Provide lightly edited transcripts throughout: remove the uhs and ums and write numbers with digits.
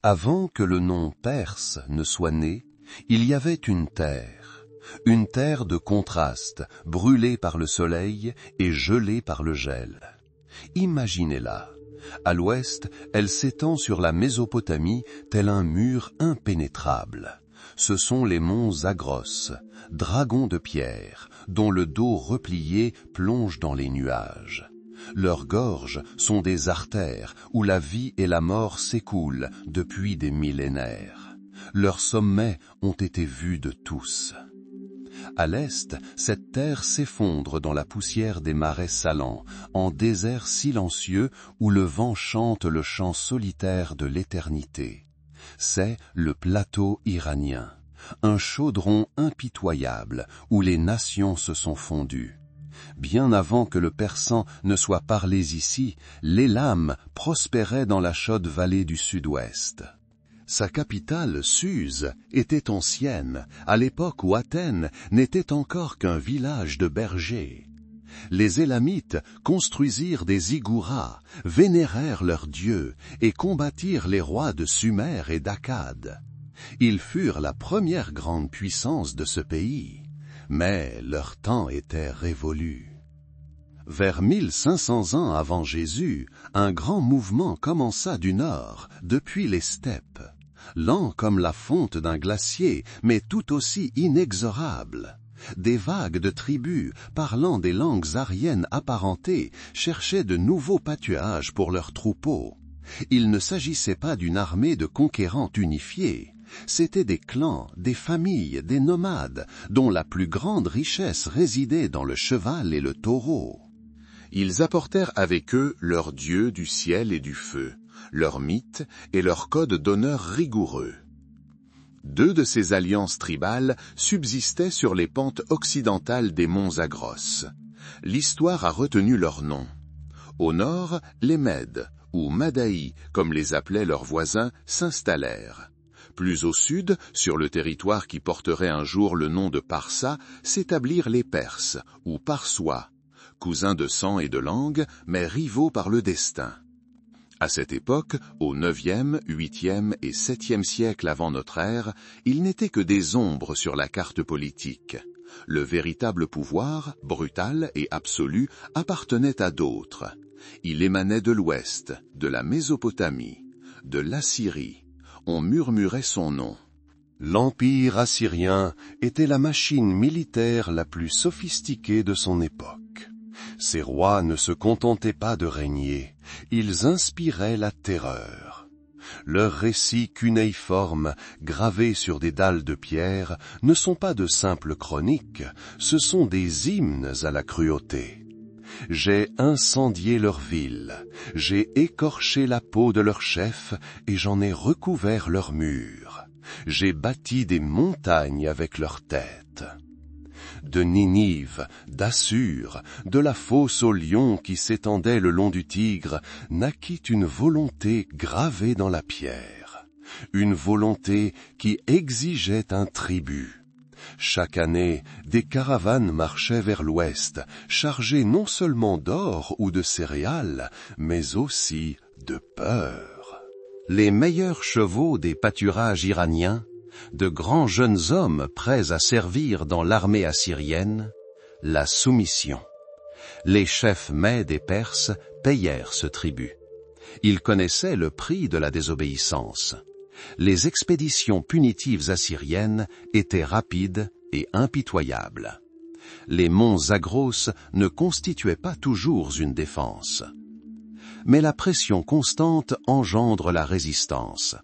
Avant que le nom Perse ne soit né, il y avait une terre de contraste, brûlée par le soleil et gelée par le gel. Imaginez-la. À l'ouest, elle s'étend sur la Mésopotamie tel un mur impénétrable. Ce sont les monts Zagros, dragons de pierre, dont le dos replié plonge dans les nuages. Leurs gorges sont des artères où la vie et la mort s'écoulent depuis des millénaires. Leurs sommets ont été vus de tous. À l'est, cette terre s'effondre dans la poussière des marais salants, en désert silencieux où le vent chante le chant solitaire de l'éternité. C'est le plateau iranien, un chaudron impitoyable où les nations se sont fondues. Bien avant que le persan ne soit parlé ici, l'élam prospérait dans la chaude vallée du sud-ouest. Sa capitale, Suse, était ancienne, à l'époque où Athènes n'était encore qu'un village de bergers. Les Élamites construisirent des igouras, vénérèrent leurs dieux et combattirent les rois de Sumer et d'Akkad. Ils furent la première grande puissance de ce pays, mais leur temps était révolu. Vers 1500 ans avant Jésus, un grand mouvement commença du nord, depuis les steppes. Lent comme la fonte d'un glacier, mais tout aussi inexorable. Des vagues de tribus, parlant des langues aryennes apparentées, cherchaient de nouveaux pâturages pour leurs troupeaux. Il ne s'agissait pas d'une armée de conquérants unifiés. C'étaient des clans, des familles, des nomades, dont la plus grande richesse résidait dans le cheval et le taureau. Ils apportèrent avec eux leurs dieux du ciel et du feu, leurs mythes et leurs codes d'honneur rigoureux. Deux de ces alliances tribales subsistaient sur les pentes occidentales des monts Zagros. L'histoire a retenu leurs noms. Au nord, les Mèdes, ou Madaï, comme les appelaient leurs voisins, s'installèrent. Plus au sud, sur le territoire qui porterait un jour le nom de Parsa, s'établirent les Perses, ou Parsois, cousins de sang et de langue, mais rivaux par le destin. À cette époque, au IXe, VIIIe et VIIe siècle avant notre ère, il n'était que des ombres sur la carte politique. Le véritable pouvoir, brutal et absolu, appartenait à d'autres. Il émanait de l'ouest, de la Mésopotamie, de l'Assyrie. On murmurait son nom. L'Empire assyrien était la machine militaire la plus sophistiquée de son époque. Ces rois ne se contentaient pas de régner, ils inspiraient la terreur. Leurs récits cunéiformes, gravés sur des dalles de pierre, ne sont pas de simples chroniques, ce sont des hymnes à la cruauté. J'ai incendié leurs villes, j'ai écorché la peau de leurs chefs et j'en ai recouvert leurs murs. J'ai bâti des montagnes avec leurs têtes. De Ninive, d'Assur, de la fosse aux lions qui s'étendait le long du Tigre, naquit une volonté gravée dans la pierre. Une volonté qui exigeait un tribut. Chaque année, des caravanes marchaient vers l'ouest, chargées non seulement d'or ou de céréales, mais aussi de peur. Les meilleurs chevaux des pâturages iraniens, de grands jeunes hommes prêts à servir dans l'armée assyrienne, la soumission. Les chefs mèdes et perses payèrent ce tribut. Ils connaissaient le prix de la désobéissance. Les expéditions punitives assyriennes étaient rapides et impitoyables. Les monts Zagros ne constituaient pas toujours une défense. Mais la pression constante engendre la résistance.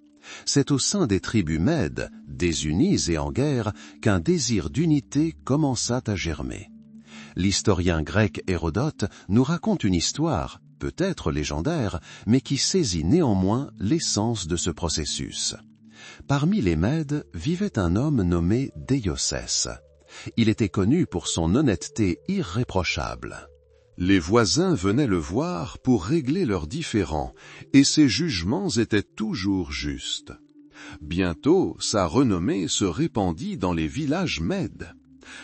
C'est au sein des tribus mèdes, désunies et en guerre, qu'un désir d'unité commença à germer. L'historien grec Hérodote nous raconte une histoire, peut-être légendaire, mais qui saisit néanmoins l'essence de ce processus. Parmi les Mèdes vivait un homme nommé Déiocès. Il était connu pour son honnêteté irréprochable. Les voisins venaient le voir pour régler leurs différends, et ses jugements étaient toujours justes. Bientôt, sa renommée se répandit dans les villages mèdes.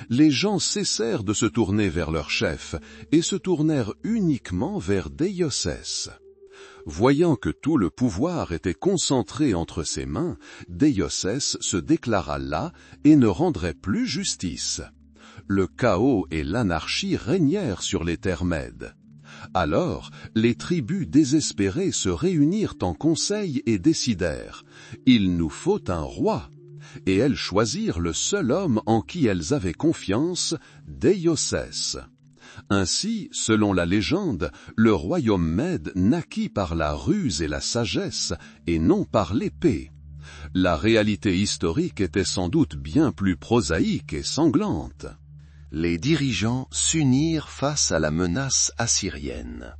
Les gens cessèrent de se tourner vers leur chef, et se tournèrent uniquement vers Déiocès. Voyant que tout le pouvoir était concentré entre ses mains, Déiocès se déclara las et ne rendrait plus justice. Le chaos et l'anarchie régnèrent sur les terres mèdes. Alors, les tribus désespérées se réunirent en conseil et décidèrent « Il nous faut un roi !» Et elles choisirent le seul homme en qui elles avaient confiance, Déiocès. Ainsi, selon la légende, le royaume mède naquit par la ruse et la sagesse, et non par l'épée. La réalité historique était sans doute bien plus prosaïque et sanglante. Les dirigeants s'unirent face à la menace assyrienne.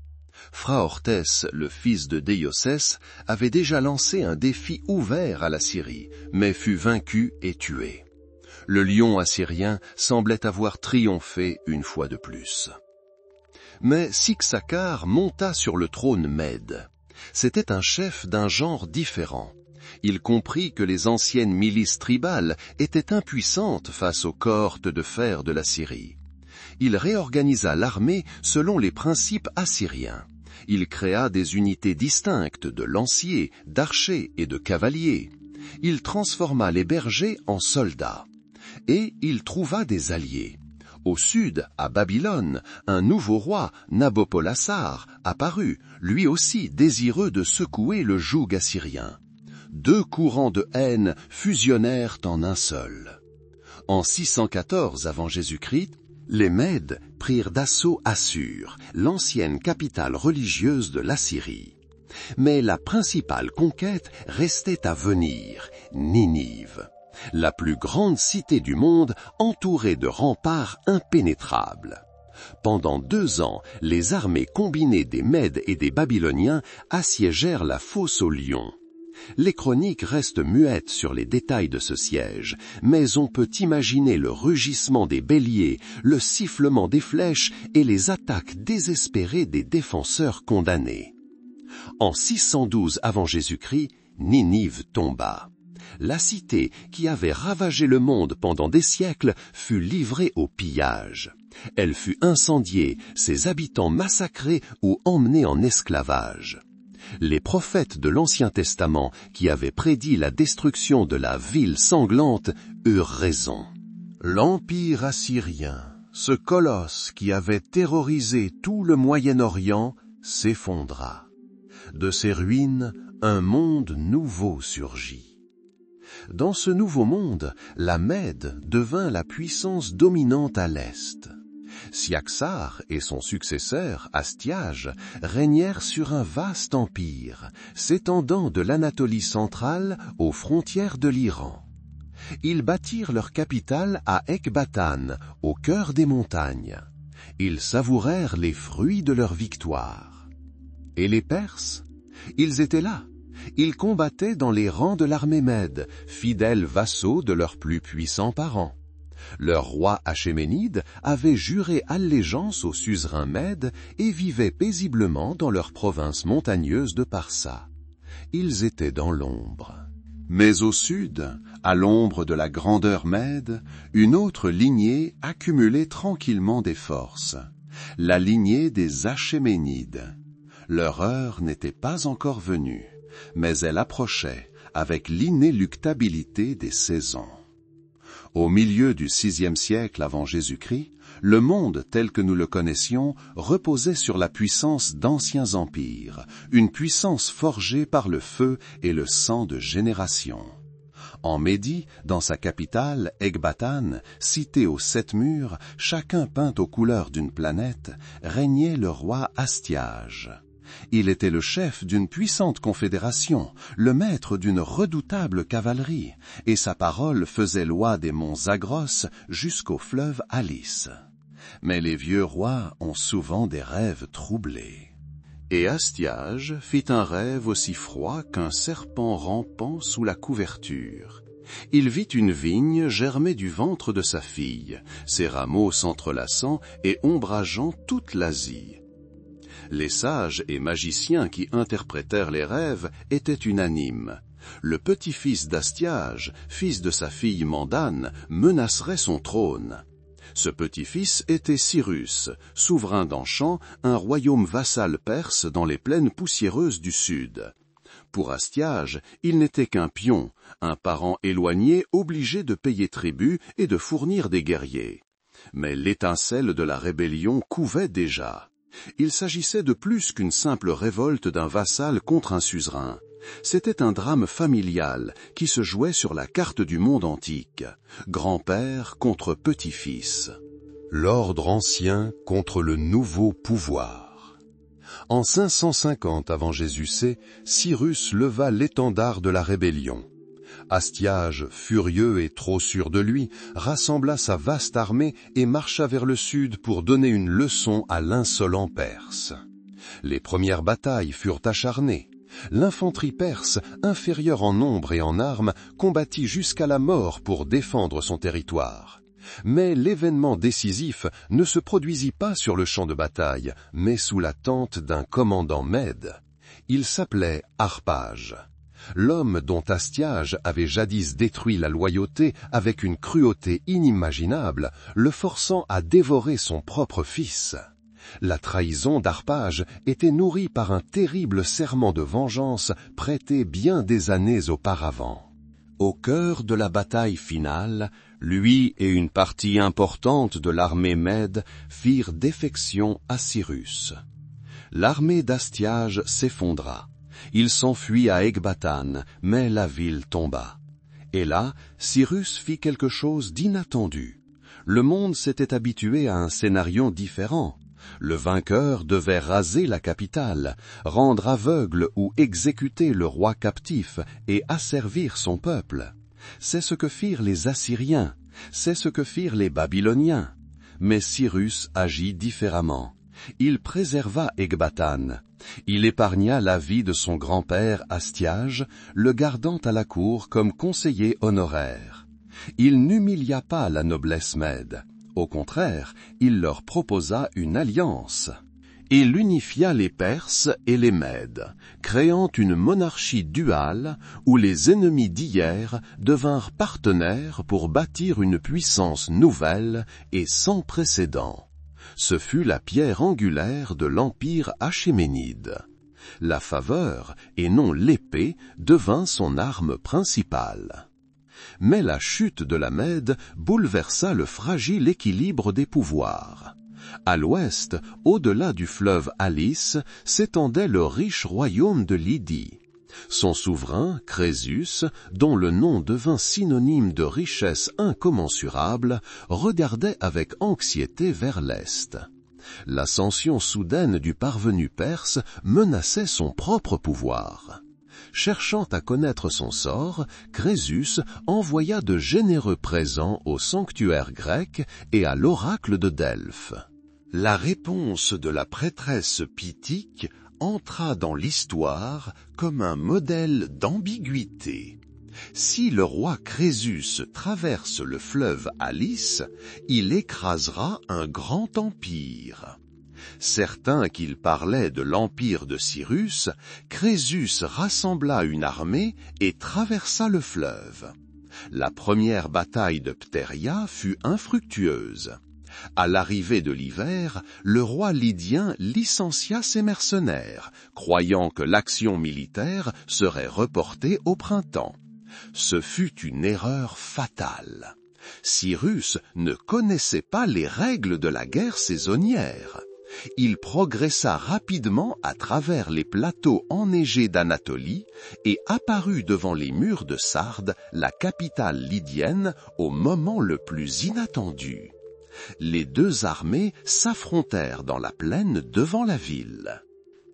Phraaorthès, le fils de Déiocès, avait déjà lancé un défi ouvert à la Syrie, mais fut vaincu et tué. Le lion assyrien semblait avoir triomphé une fois de plus. Mais Siksakar monta sur le trône mède. C'était un chef d'un genre différent. Il comprit que les anciennes milices tribales étaient impuissantes face aux cohortes de fer de la Syrie. Il réorganisa l'armée selon les principes assyriens. Il créa des unités distinctes de lanciers, d'archers et de cavaliers. Il transforma les bergers en soldats. Et il trouva des alliés. Au sud, à Babylone, un nouveau roi, Nabopolassar, apparut, lui aussi désireux de secouer le joug assyrien. Deux courants de haine fusionnèrent en un seul. En 614 avant Jésus-Christ, les Mèdes prirent d'assaut Assur, l'ancienne capitale religieuse de l'Assyrie. Mais la principale conquête restait à venir, Ninive, la plus grande cité du monde entourée de remparts impénétrables. Pendant 2 ans, les armées combinées des Mèdes et des Babyloniens assiégèrent la fosse aux lions. Les chroniques restent muettes sur les détails de ce siège, mais on peut imaginer le rugissement des béliers, le sifflement des flèches et les attaques désespérées des défenseurs condamnés. En 612 avant Jésus-Christ, Ninive tomba. La cité, qui avait ravagé le monde pendant des siècles, fut livrée au pillage. Elle fut incendiée, ses habitants massacrés ou emmenés en esclavage. Les prophètes de l'Ancien Testament, qui avaient prédit la destruction de la ville sanglante, eurent raison. L'Empire assyrien, ce colosse qui avait terrorisé tout le Moyen-Orient, s'effondra. De ses ruines, un monde nouveau surgit. Dans ce nouveau monde, la Mède devint la puissance dominante à l'Est. Siaksar et son successeur, Astiage, régnèrent sur un vaste empire, s'étendant de l'Anatolie centrale aux frontières de l'Iran. Ils bâtirent leur capitale à Ecbatane, au cœur des montagnes. Ils savourèrent les fruits de leur victoire. Et les Perses? Ils étaient là. Ils combattaient dans les rangs de l'armée mède, fidèles vassaux de leurs plus puissants parents. Leur roi Achéménide avait juré allégeance au suzerain mède et vivait paisiblement dans leur province montagneuse de Parsa. Ils étaient dans l'ombre. Mais au sud, à l'ombre de la grandeur mède, une autre lignée accumulait tranquillement des forces, la lignée des Achéménides. Leur heure n'était pas encore venue, mais elle approchait avec l'inéluctabilité des saisons. Au milieu du VIe siècle avant Jésus-Christ, le monde tel que nous le connaissions reposait sur la puissance d'anciens empires, une puissance forgée par le feu et le sang de générations. En Médie, dans sa capitale, Ecbatane, cité aux 7 murs, chacun peint aux couleurs d'une planète, régnait le roi Astiage. Il était le chef d'une puissante confédération, le maître d'une redoutable cavalerie, et sa parole faisait loi des monts Zagros jusqu'au fleuve Alice. Mais les vieux rois ont souvent des rêves troublés. Et Astiage fit un rêve aussi froid qu'un serpent rampant sous la couverture. Il vit une vigne germer du ventre de sa fille, ses rameaux s'entrelaçant et ombrageant toute l'Asie. Les sages et magiciens qui interprétèrent les rêves étaient unanimes. Le petit-fils d'Astiage, fils de sa fille Mandane, menacerait son trône. Ce petit-fils était Cyrus, souverain d'Anchan, un royaume vassal perse dans les plaines poussiéreuses du sud. Pour Astiage, il n'était qu'un pion, un parent éloigné obligé de payer tribut et de fournir des guerriers. Mais l'étincelle de la rébellion couvait déjà. Il s'agissait de plus qu'une simple révolte d'un vassal contre un suzerain. C'était un drame familial qui se jouait sur la carte du monde antique. Grand-père contre petit-fils. L'ordre ancien contre le nouveau pouvoir. En 550 avant Jésus-C, Cyrus leva l'étendard de la rébellion. Astiage, furieux et trop sûr de lui, rassembla sa vaste armée et marcha vers le sud pour donner une leçon à l'insolent Perse. Les premières batailles furent acharnées. L'infanterie perse, inférieure en nombre et en armes, combattit jusqu'à la mort pour défendre son territoire. Mais l'événement décisif ne se produisit pas sur le champ de bataille, mais sous la tente d'un commandant mède. Il s'appelait Harpage. L'homme dont Astiage avait jadis détruit la loyauté avec une cruauté inimaginable, le forçant à dévorer son propre fils. La trahison d'Harpage était nourrie par un terrible serment de vengeance prêté bien des années auparavant. Au cœur de la bataille finale, lui et une partie importante de l'armée mède firent défection à Cyrus. L'armée d'Astiage s'effondra. Il s'enfuit à Ecbatane, mais la ville tomba. Et là, Cyrus fit quelque chose d'inattendu. Le monde s'était habitué à un scénario différent. Le vainqueur devait raser la capitale, rendre aveugle ou exécuter le roi captif et asservir son peuple. C'est ce que firent les Assyriens, c'est ce que firent les Babyloniens. Mais Cyrus agit différemment. Il préserva Ecbatane. Il épargna la vie de son grand-père Astiage, le gardant à la cour comme conseiller honoraire. Il n'humilia pas la noblesse mède. Au contraire, il leur proposa une alliance. Il unifia les Perses et les Mèdes, créant une monarchie duale où les ennemis d'hier devinrent partenaires pour bâtir une puissance nouvelle et sans précédent. Ce fut la pierre angulaire de l'empire achéménide. La faveur, et non l'épée, devint son arme principale. Mais la chute de la Mède bouleversa le fragile équilibre des pouvoirs. À l'ouest, au-delà du fleuve Alice, s'étendait le riche royaume de Lydie. Son souverain, Crésus, dont le nom devint synonyme de richesse incommensurable, regardait avec anxiété vers l'est. L'ascension soudaine du parvenu perse menaçait son propre pouvoir. Cherchant à connaître son sort, Crésus envoya de généreux présents au sanctuaire grec et à l'oracle de Delphes. La réponse de la prêtresse Pythique entra dans l'histoire comme un modèle d'ambiguïté. Si le roi Crésus traverse le fleuve Alice, il écrasera un grand empire. Certain qu'il parlait de l'empire de Cyrus, Crésus rassembla une armée et traversa le fleuve. La première bataille de Ptéria fut infructueuse. À l'arrivée de l'hiver, le roi lydien licencia ses mercenaires, croyant que l'action militaire serait reportée au printemps. Ce fut une erreur fatale. Cyrus ne connaissait pas les règles de la guerre saisonnière. Il progressa rapidement à travers les plateaux enneigés d'Anatolie et apparut devant les murs de Sardes, la capitale lydienne, au moment le plus inattendu. Les deux armées s'affrontèrent dans la plaine devant la ville.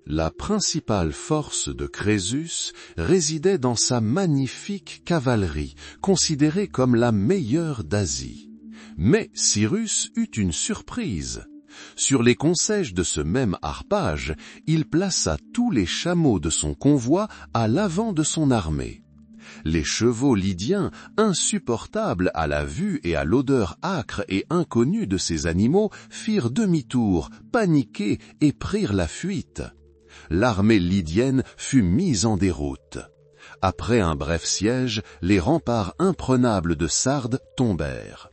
La principale force de Crésus résidait dans sa magnifique cavalerie, considérée comme la meilleure d'Asie. Mais Cyrus eut une surprise. Sur les conseils de ce même Harpage, il plaça tous les chameaux de son convoi à l'avant de son armée. Les chevaux lydiens, insupportables à la vue et à l'odeur âcre et inconnue de ces animaux, firent demi-tour, paniqués et prirent la fuite. L'armée lydienne fut mise en déroute. Après un bref siège, les remparts imprenables de Sardes tombèrent.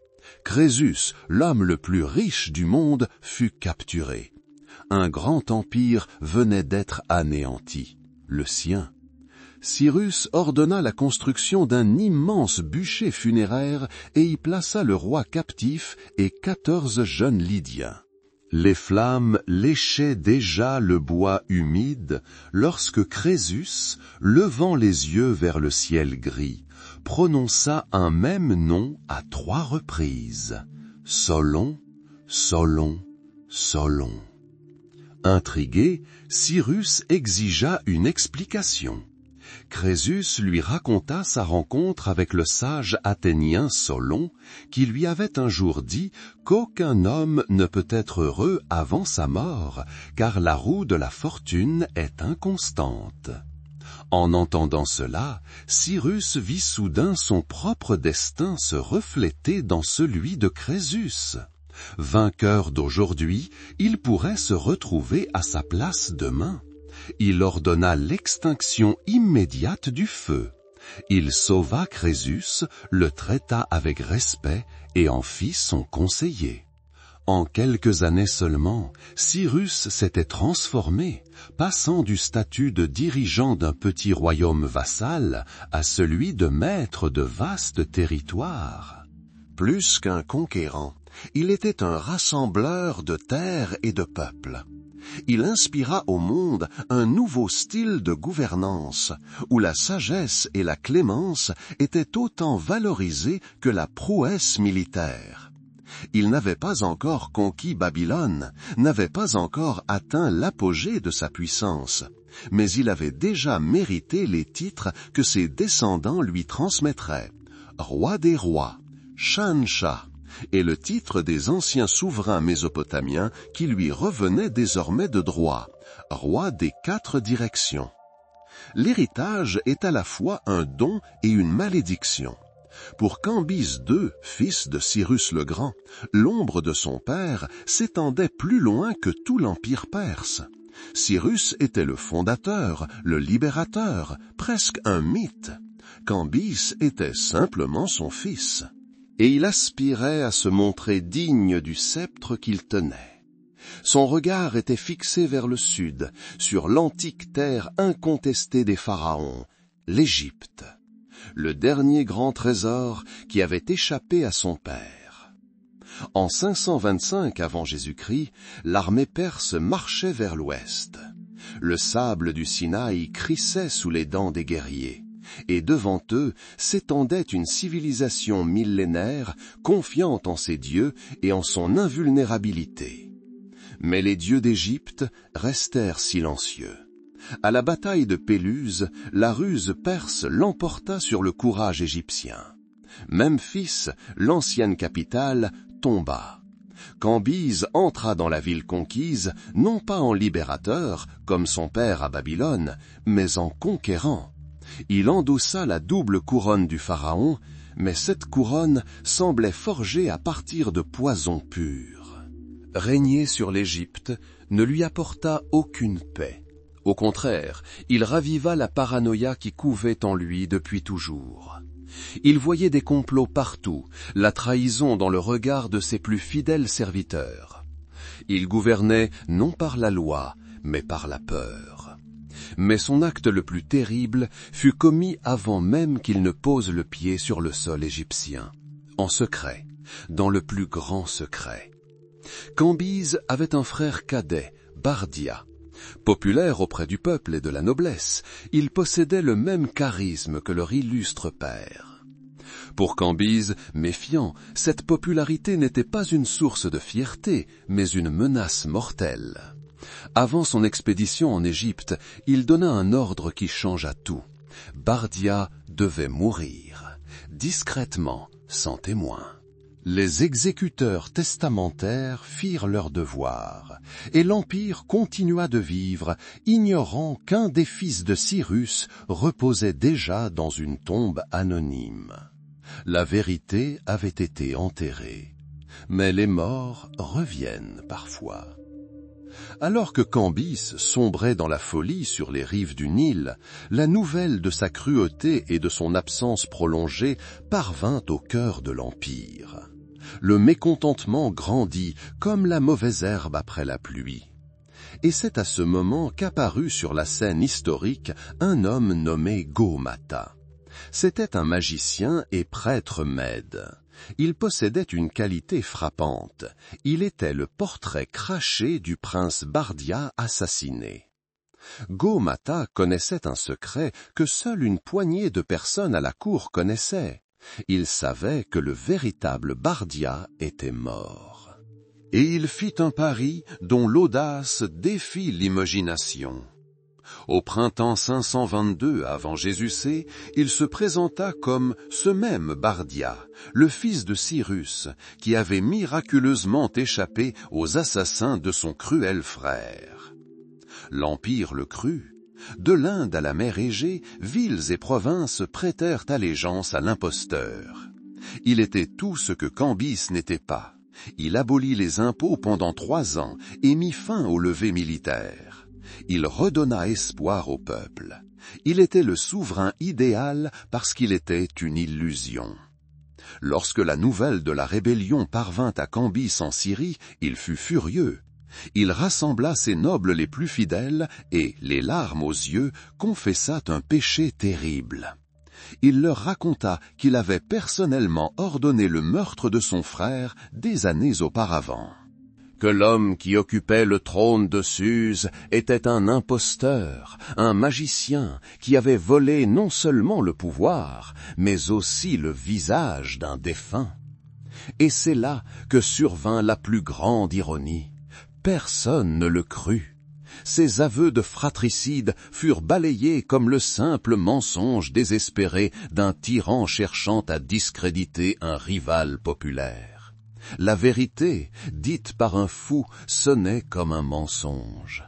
Crésus, l'homme le plus riche du monde, fut capturé. Un grand empire venait d'être anéanti, le sien. Cyrus ordonna la construction d'un immense bûcher funéraire et y plaça le roi captif et 14 jeunes Lydiens. Les flammes léchaient déjà le bois humide lorsque Crésus, levant les yeux vers le ciel gris, prononça un même nom à 3 reprises. Solon, Solon, Solon. Intrigué, Cyrus exigea une explication. Crésus lui raconta sa rencontre avec le sage athénien Solon, qui lui avait un jour dit qu'aucun homme ne peut être heureux avant sa mort, car la roue de la fortune est inconstante. En entendant cela, Cyrus vit soudain son propre destin se refléter dans celui de Crésus. Vainqueur d'aujourd'hui, il pourrait se retrouver à sa place demain. Il ordonna l'extinction immédiate du feu. Il sauva Crésus, le traita avec respect et en fit son conseiller. En quelques années seulement, Cyrus s'était transformé, passant du statut de dirigeant d'un petit royaume vassal à celui de maître de vastes territoires. Plus qu'un conquérant, il était un rassembleur de terres et de peuples. Il inspira au monde un nouveau style de gouvernance, où la sagesse et la clémence étaient autant valorisées que la prouesse militaire. Il n'avait pas encore conquis Babylone, n'avait pas encore atteint l'apogée de sa puissance, mais il avait déjà mérité les titres que ses descendants lui transmettraient. Roi des rois, Shahanshah, et le titre des anciens souverains mésopotamiens qui lui revenait désormais de droit, roi des 4 directions. L'héritage est à la fois un don et une malédiction. Pour Cambyse II, fils de Cyrus le Grand, l'ombre de son père s'étendait plus loin que tout l'empire perse. Cyrus était le fondateur, le libérateur, presque un mythe. Cambyse était simplement son fils. Et il aspirait à se montrer digne du sceptre qu'il tenait. Son regard était fixé vers le sud, sur l'antique terre incontestée des pharaons, l'Égypte, le dernier grand trésor qui avait échappé à son père. En 525 avant Jésus-Christ, l'armée perse marchait vers l'ouest. Le sable du Sinaï crissait sous les dents des guerriers. Et devant eux s'étendait une civilisation millénaire, confiante en ses dieux et en son invulnérabilité. Mais les dieux d'Égypte restèrent silencieux. À la bataille de Péluse, la ruse perse l'emporta sur le courage égyptien. Memphis, l'ancienne capitale, tomba. Cambyse entra dans la ville conquise, non pas en libérateur, comme son père à Babylone, mais en conquérant. Il endossa la double couronne du pharaon, mais cette couronne semblait forgée à partir de poison pur. Régner sur l'Égypte ne lui apporta aucune paix. Au contraire, il raviva la paranoïa qui couvait en lui depuis toujours. Il voyait des complots partout, la trahison dans le regard de ses plus fidèles serviteurs. Il gouvernait non par la loi, mais par la peur. Mais son acte le plus terrible fut commis avant même qu'il ne pose le pied sur le sol égyptien, en secret, dans le plus grand secret. Cambyse avait un frère cadet, Bardia. Populaire auprès du peuple et de la noblesse, il possédait le même charisme que leur illustre père. Pour Cambyse, méfiant, cette popularité n'était pas une source de fierté, mais une menace mortelle. Avant son expédition en Égypte, il donna un ordre qui changea tout. Bardia devait mourir, discrètement, sans témoin. Les exécuteurs testamentaires firent leur devoir, et l'Empire continua de vivre, ignorant qu'un des fils de Cyrus reposait déjà dans une tombe anonyme. La vérité avait été enterrée, mais les morts reviennent parfois. Alors que Cambyse sombrait dans la folie sur les rives du Nil, la nouvelle de sa cruauté et de son absence prolongée parvint au cœur de l'Empire. Le mécontentement grandit comme la mauvaise herbe après la pluie. Et c'est à ce moment qu'apparut sur la scène historique un homme nommé Gaumata. C'était un magicien et prêtre mède. Il possédait une qualité frappante. Il était le portrait craché du prince Bardia assassiné. Gaumata connaissait un secret que seule une poignée de personnes à la cour connaissaient. Il savait que le véritable Bardia était mort. Et il fit un pari dont l'audace défie l'imagination. Au printemps 522 avant Jésus-C, il se présenta comme ce même Bardia, le fils de Cyrus, qui avait miraculeusement échappé aux assassins de son cruel frère. L'Empire le crut. De l'Inde à la mer Égée, villes et provinces prêtèrent allégeance à l'imposteur. Il était tout ce que Cambis n'était pas. Il abolit les impôts pendant 3 ans et mit fin aux levées militaires. Il redonna espoir au peuple. Il était le souverain idéal parce qu'il était une illusion. Lorsque la nouvelle de la rébellion parvint à Cambis en Syrie, il fut furieux. Il rassembla ses nobles les plus fidèles et, les larmes aux yeux, confessa un péché terrible. Il leur raconta qu'il avait personnellement ordonné le meurtre de son frère des années auparavant. Que l'homme qui occupait le trône de Suse était un imposteur, un magicien qui avait volé non seulement le pouvoir, mais aussi le visage d'un défunt. Et c'est là que survint la plus grande ironie. Personne ne le crut. Ses aveux de fratricide furent balayés comme le simple mensonge désespéré d'un tyran cherchant à discréditer un rival populaire. La vérité, dite par un fou, sonnait comme un mensonge.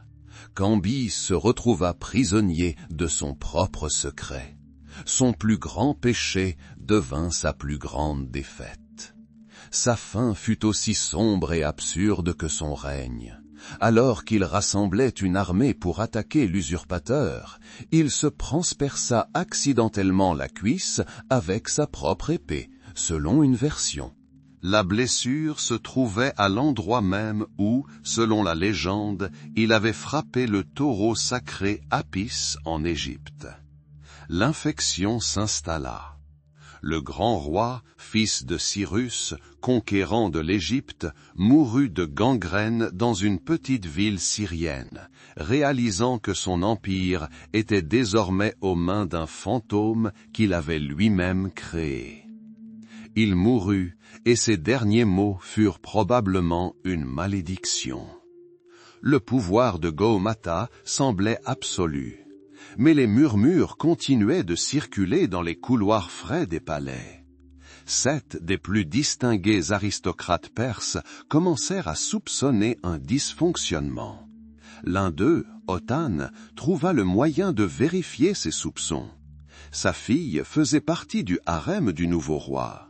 Cambis se retrouva prisonnier de son propre secret. Son plus grand péché devint sa plus grande défaite. Sa fin fut aussi sombre et absurde que son règne. Alors qu'il rassemblait une armée pour attaquer l'usurpateur, il se transperça accidentellement la cuisse avec sa propre épée, selon une version. La blessure se trouvait à l'endroit même où, selon la légende, il avait frappé le taureau sacré Apis en Égypte. L'infection s'installa. Le grand roi, fils de Cyrus, conquérant de l'Égypte, mourut de gangrène dans une petite ville syrienne, réalisant que son empire était désormais aux mains d'un fantôme qu'il avait lui-même créé. Il mourut, et ses derniers mots furent probablement une malédiction. Le pouvoir de Gaumata semblait absolu. Mais les murmures continuaient de circuler dans les couloirs frais des palais. 7 des plus distingués aristocrates perses commencèrent à soupçonner un dysfonctionnement. L'un d'eux, Otan, trouva le moyen de vérifier ces soupçons. Sa fille faisait partie du harem du nouveau roi.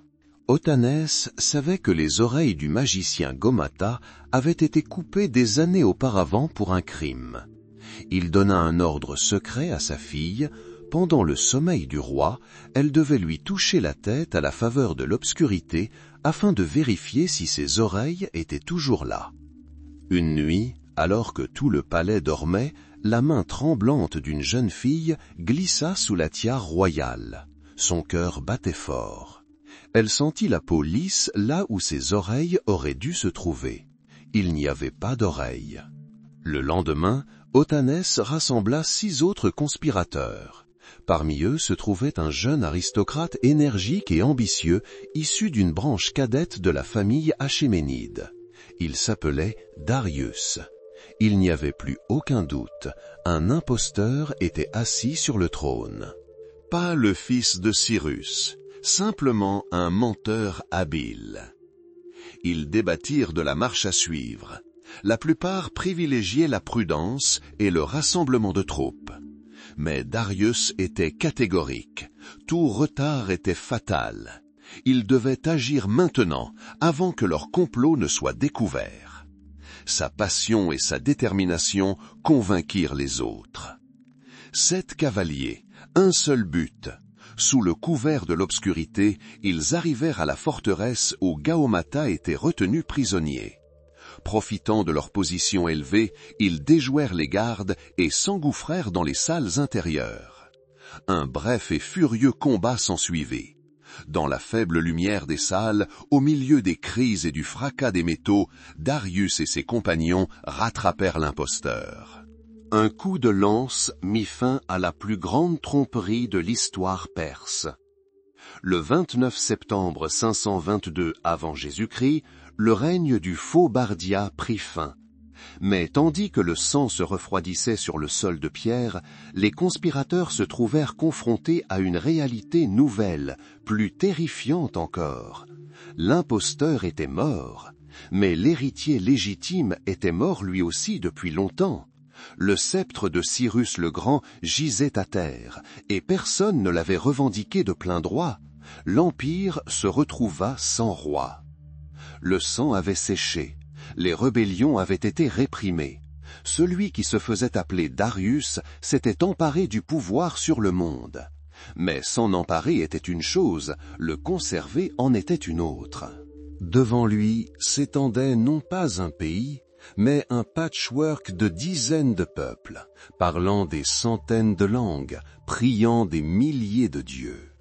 Otanès savait que les oreilles du magicien Gaumata avaient été coupées des années auparavant pour un crime. Il donna un ordre secret à sa fille. Pendant le sommeil du roi, elle devait lui toucher la tête à la faveur de l'obscurité afin de vérifier si ses oreilles étaient toujours là. Une nuit, alors que tout le palais dormait, la main tremblante d'une jeune fille glissa sous la tiare royale. Son cœur battait fort. Elle sentit la peau lisse là où ses oreilles auraient dû se trouver. Il n'y avait pas d'oreilles. Le lendemain, Otanès rassembla 6 autres conspirateurs. Parmi eux se trouvait un jeune aristocrate énergique et ambitieux, issu d'une branche cadette de la famille achéménide. Il s'appelait Darius. Il n'y avait plus aucun doute, un imposteur était assis sur le trône. Pas le fils de Cyrus, simplement un menteur habile. Ils débattirent de la marche à suivre. La plupart privilégiaient la prudence et le rassemblement de troupes. Mais Darius était catégorique. Tout retard était fatal. Ils devaient agir maintenant, avant que leur complot ne soit découvert. Sa passion et sa détermination convainquirent les autres. 7 cavaliers, un seul but, Sous le couvert de l'obscurité, ils arrivèrent à la forteresse où Gaomata était retenu prisonnier. Profitant de leur position élevée, ils déjouèrent les gardes et s'engouffrèrent dans les salles intérieures. Un bref et furieux combat s'ensuivit. Dans la faible lumière des salles, au milieu des cris et du fracas des métaux, Darius et ses compagnons rattrapèrent l'imposteur. Un coup de lance mit fin à la plus grande tromperie de l'histoire perse. Le 29 septembre 522 avant Jésus-Christ, le règne du faux Bardia prit fin. Mais tandis que le sang se refroidissait sur le sol de pierre, les conspirateurs se trouvèrent confrontés à une réalité nouvelle, plus terrifiante encore. L'imposteur était mort, mais l'héritier légitime était mort lui aussi depuis longtemps. Le sceptre de Cyrus le Grand gisait à terre, et personne ne l'avait revendiqué de plein droit. L'Empire se retrouva sans roi. Le sang avait séché, les rébellions avaient été réprimées. Celui qui se faisait appeler Darius s'était emparé du pouvoir sur le monde. Mais s'en emparer était une chose, le conserver en était une autre. Devant lui s'étendait non pas un pays, mais un patchwork de dizaines de peuples, parlant des centaines de langues, priant des milliers de dieux.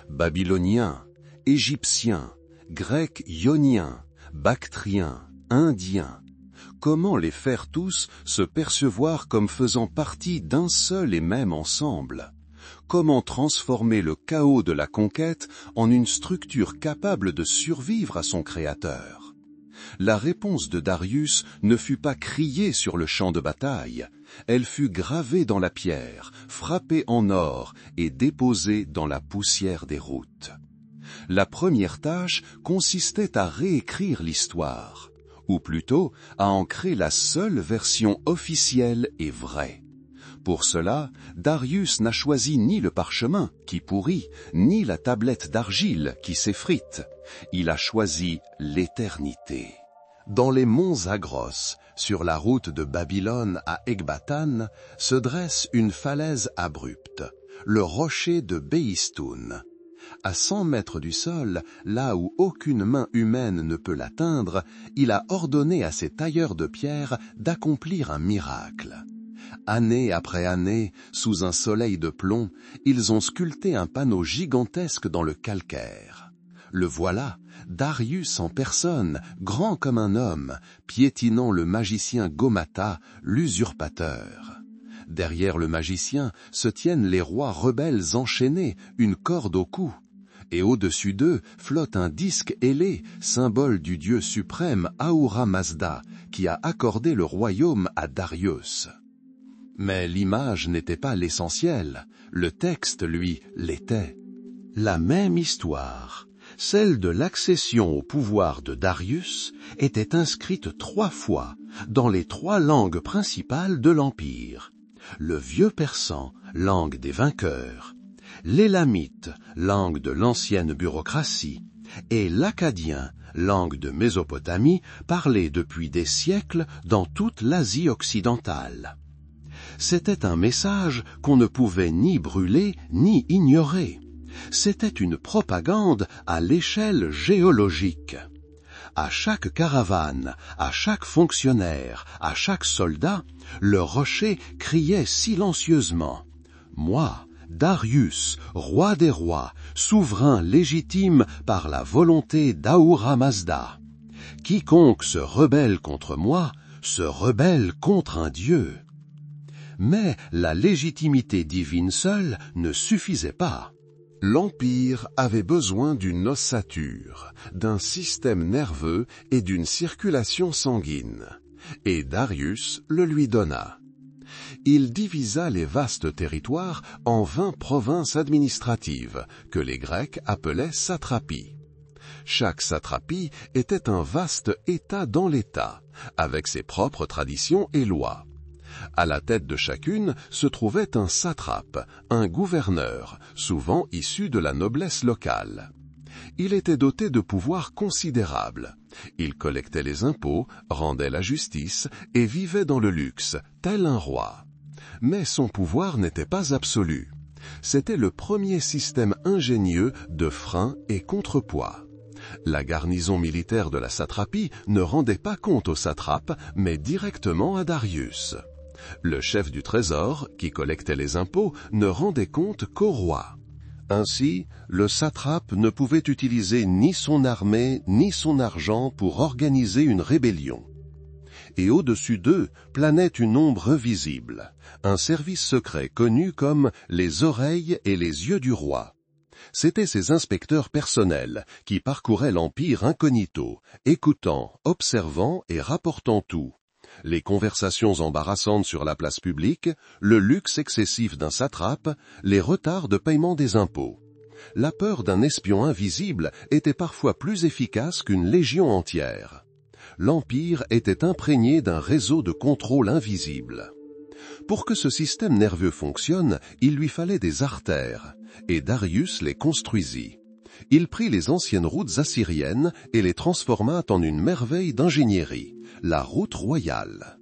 Babyloniens, Égyptiens, Grecs ioniens, Bactriens, Indiens. Comment les faire tous se percevoir comme faisant partie d'un seul et même ensemble? Comment transformer le chaos de la conquête en une structure capable de survivre à son créateur? La réponse de Darius ne fut pas criée sur le champ de bataille, elle fut gravée dans la pierre, frappée en or et déposée dans la poussière des routes. La première tâche consistait à réécrire l'histoire, ou plutôt à en créer la seule version officielle et vraie. Pour cela, Darius n'a choisi ni le parchemin, qui pourrit, ni la tablette d'argile, qui s'effrite. Il a choisi l'éternité. Dans les monts Zagros, sur la route de Babylone à Ecbatane, se dresse une falaise abrupte, le rocher de Béistoun. À 100 mètres du sol, là où aucune main humaine ne peut l'atteindre, il a ordonné à ses tailleurs de pierre d'accomplir un miracle. Année après année, sous un soleil de plomb, ils ont sculpté un panneau gigantesque dans le calcaire. Le voilà, Darius en personne, grand comme un homme, piétinant le magicien Gaomata, l'usurpateur. Derrière le magicien se tiennent les rois rebelles enchaînés, une corde au cou. Et au-dessus d'eux flotte un disque ailé, symbole du dieu suprême Ahura Mazda, qui a accordé le royaume à Darius. Mais l'image n'était pas l'essentiel, le texte, lui, l'était. La même histoire, celle de l'accession au pouvoir de Darius, était inscrite 3 fois dans les 3 langues principales de l'Empire. Le vieux persan, langue des vainqueurs, l'élamite, langue de l'ancienne bureaucratie, et l'akkadien, langue de Mésopotamie, parlée depuis des siècles dans toute l'Asie occidentale. C'était un message qu'on ne pouvait ni brûler ni ignorer. C'était une propagande à l'échelle géologique. À chaque caravane, à chaque fonctionnaire, à chaque soldat, le rocher criait silencieusement « Moi, Darius, roi des rois, souverain légitime par la volonté d'Ahura Mazda. Quiconque se rebelle contre moi, se rebelle contre un dieu. » Mais la légitimité divine seule ne suffisait pas. L'Empire avait besoin d'une ossature, d'un système nerveux et d'une circulation sanguine, et Darius le lui donna. Il divisa les vastes territoires en 20 provinces administratives, que les Grecs appelaient satrapies. Chaque satrapie était un vaste État dans l'État, avec ses propres traditions et lois. À la tête de chacune se trouvait un satrape, un gouverneur, souvent issu de la noblesse locale. Il était doté de pouvoirs considérables. Il collectait les impôts, rendait la justice et vivait dans le luxe, tel un roi. Mais son pouvoir n'était pas absolu. C'était le premier système ingénieux de frein et contrepoids. La garnison militaire de la satrapie ne rendait pas compte au satrape, mais directement à Darius. Le chef du trésor, qui collectait les impôts, ne rendait compte qu'au roi. Ainsi, le satrape ne pouvait utiliser ni son armée ni son argent pour organiser une rébellion. Et au-dessus d'eux planait une ombre invisible, un service secret connu comme les oreilles et les yeux du roi. C'étaient ces inspecteurs personnels qui parcouraient l'Empire incognito, écoutant, observant et rapportant tout. Les conversations embarrassantes sur la place publique, le luxe excessif d'un satrape, les retards de paiement des impôts. La peur d'un espion invisible était parfois plus efficace qu'une légion entière. L'Empire était imprégné d'un réseau de contrôle invisible. Pour que ce système nerveux fonctionne, il lui fallait des artères, et Darius les construisit. Il prit les anciennes routes assyriennes et les transforma en une merveille d'ingénierie, la route royale.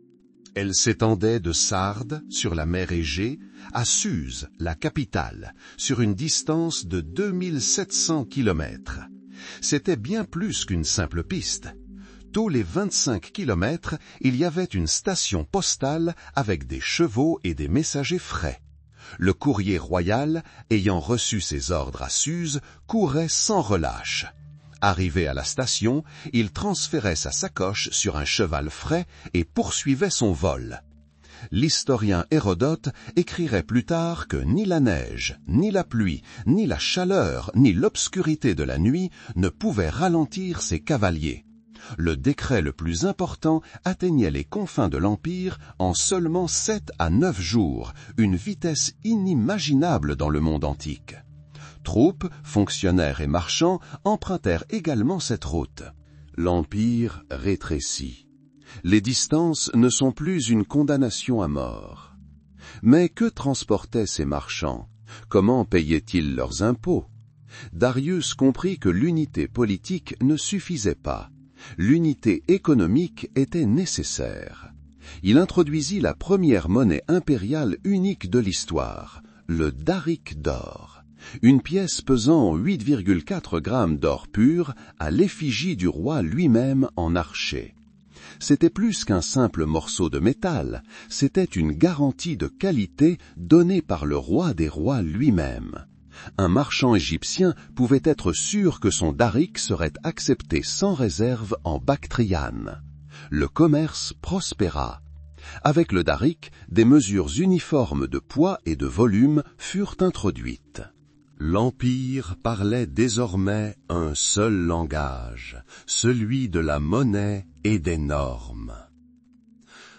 Elle s'étendait de Sardes, sur la mer Égée, à Suse, la capitale, sur une distance de 2700 kilomètres. C'était bien plus qu'une simple piste. Tous les 25 kilomètres, il y avait une station postale avec des chevaux et des messagers frais. Le courrier royal, ayant reçu ses ordres à Suse, courait sans relâche. Arrivé à la station, il transférait sa sacoche sur un cheval frais et poursuivait son vol. L'historien Hérodote écrirait plus tard que ni la neige, ni la pluie, ni la chaleur, ni l'obscurité de la nuit ne pouvaient ralentir ses cavaliers. Le décret le plus important atteignait les confins de l'Empire en seulement 7 à 9 jours, une vitesse inimaginable dans le monde antique. Troupes, fonctionnaires et marchands empruntèrent également cette route. L'Empire rétrécit. Les distances ne sont plus une condamnation à mort. Mais que transportaient ces marchands? Comment payaient-ils leurs impôts? Darius comprit que l'unité politique ne suffisait pas. L'unité économique était nécessaire. Il introduisit la première monnaie impériale unique de l'histoire, le daric d'or, une pièce pesant 8,4 grammes d'or pur à l'effigie du roi lui-même en archer. C'était plus qu'un simple morceau de métal, c'était une garantie de qualité donnée par le roi des rois lui-même. Un marchand égyptien pouvait être sûr que son daric serait accepté sans réserve en Bactriane. Le commerce prospéra. Avec le daric, des mesures uniformes de poids et de volume furent introduites. L'Empire parlait désormais un seul langage, celui de la monnaie et des normes.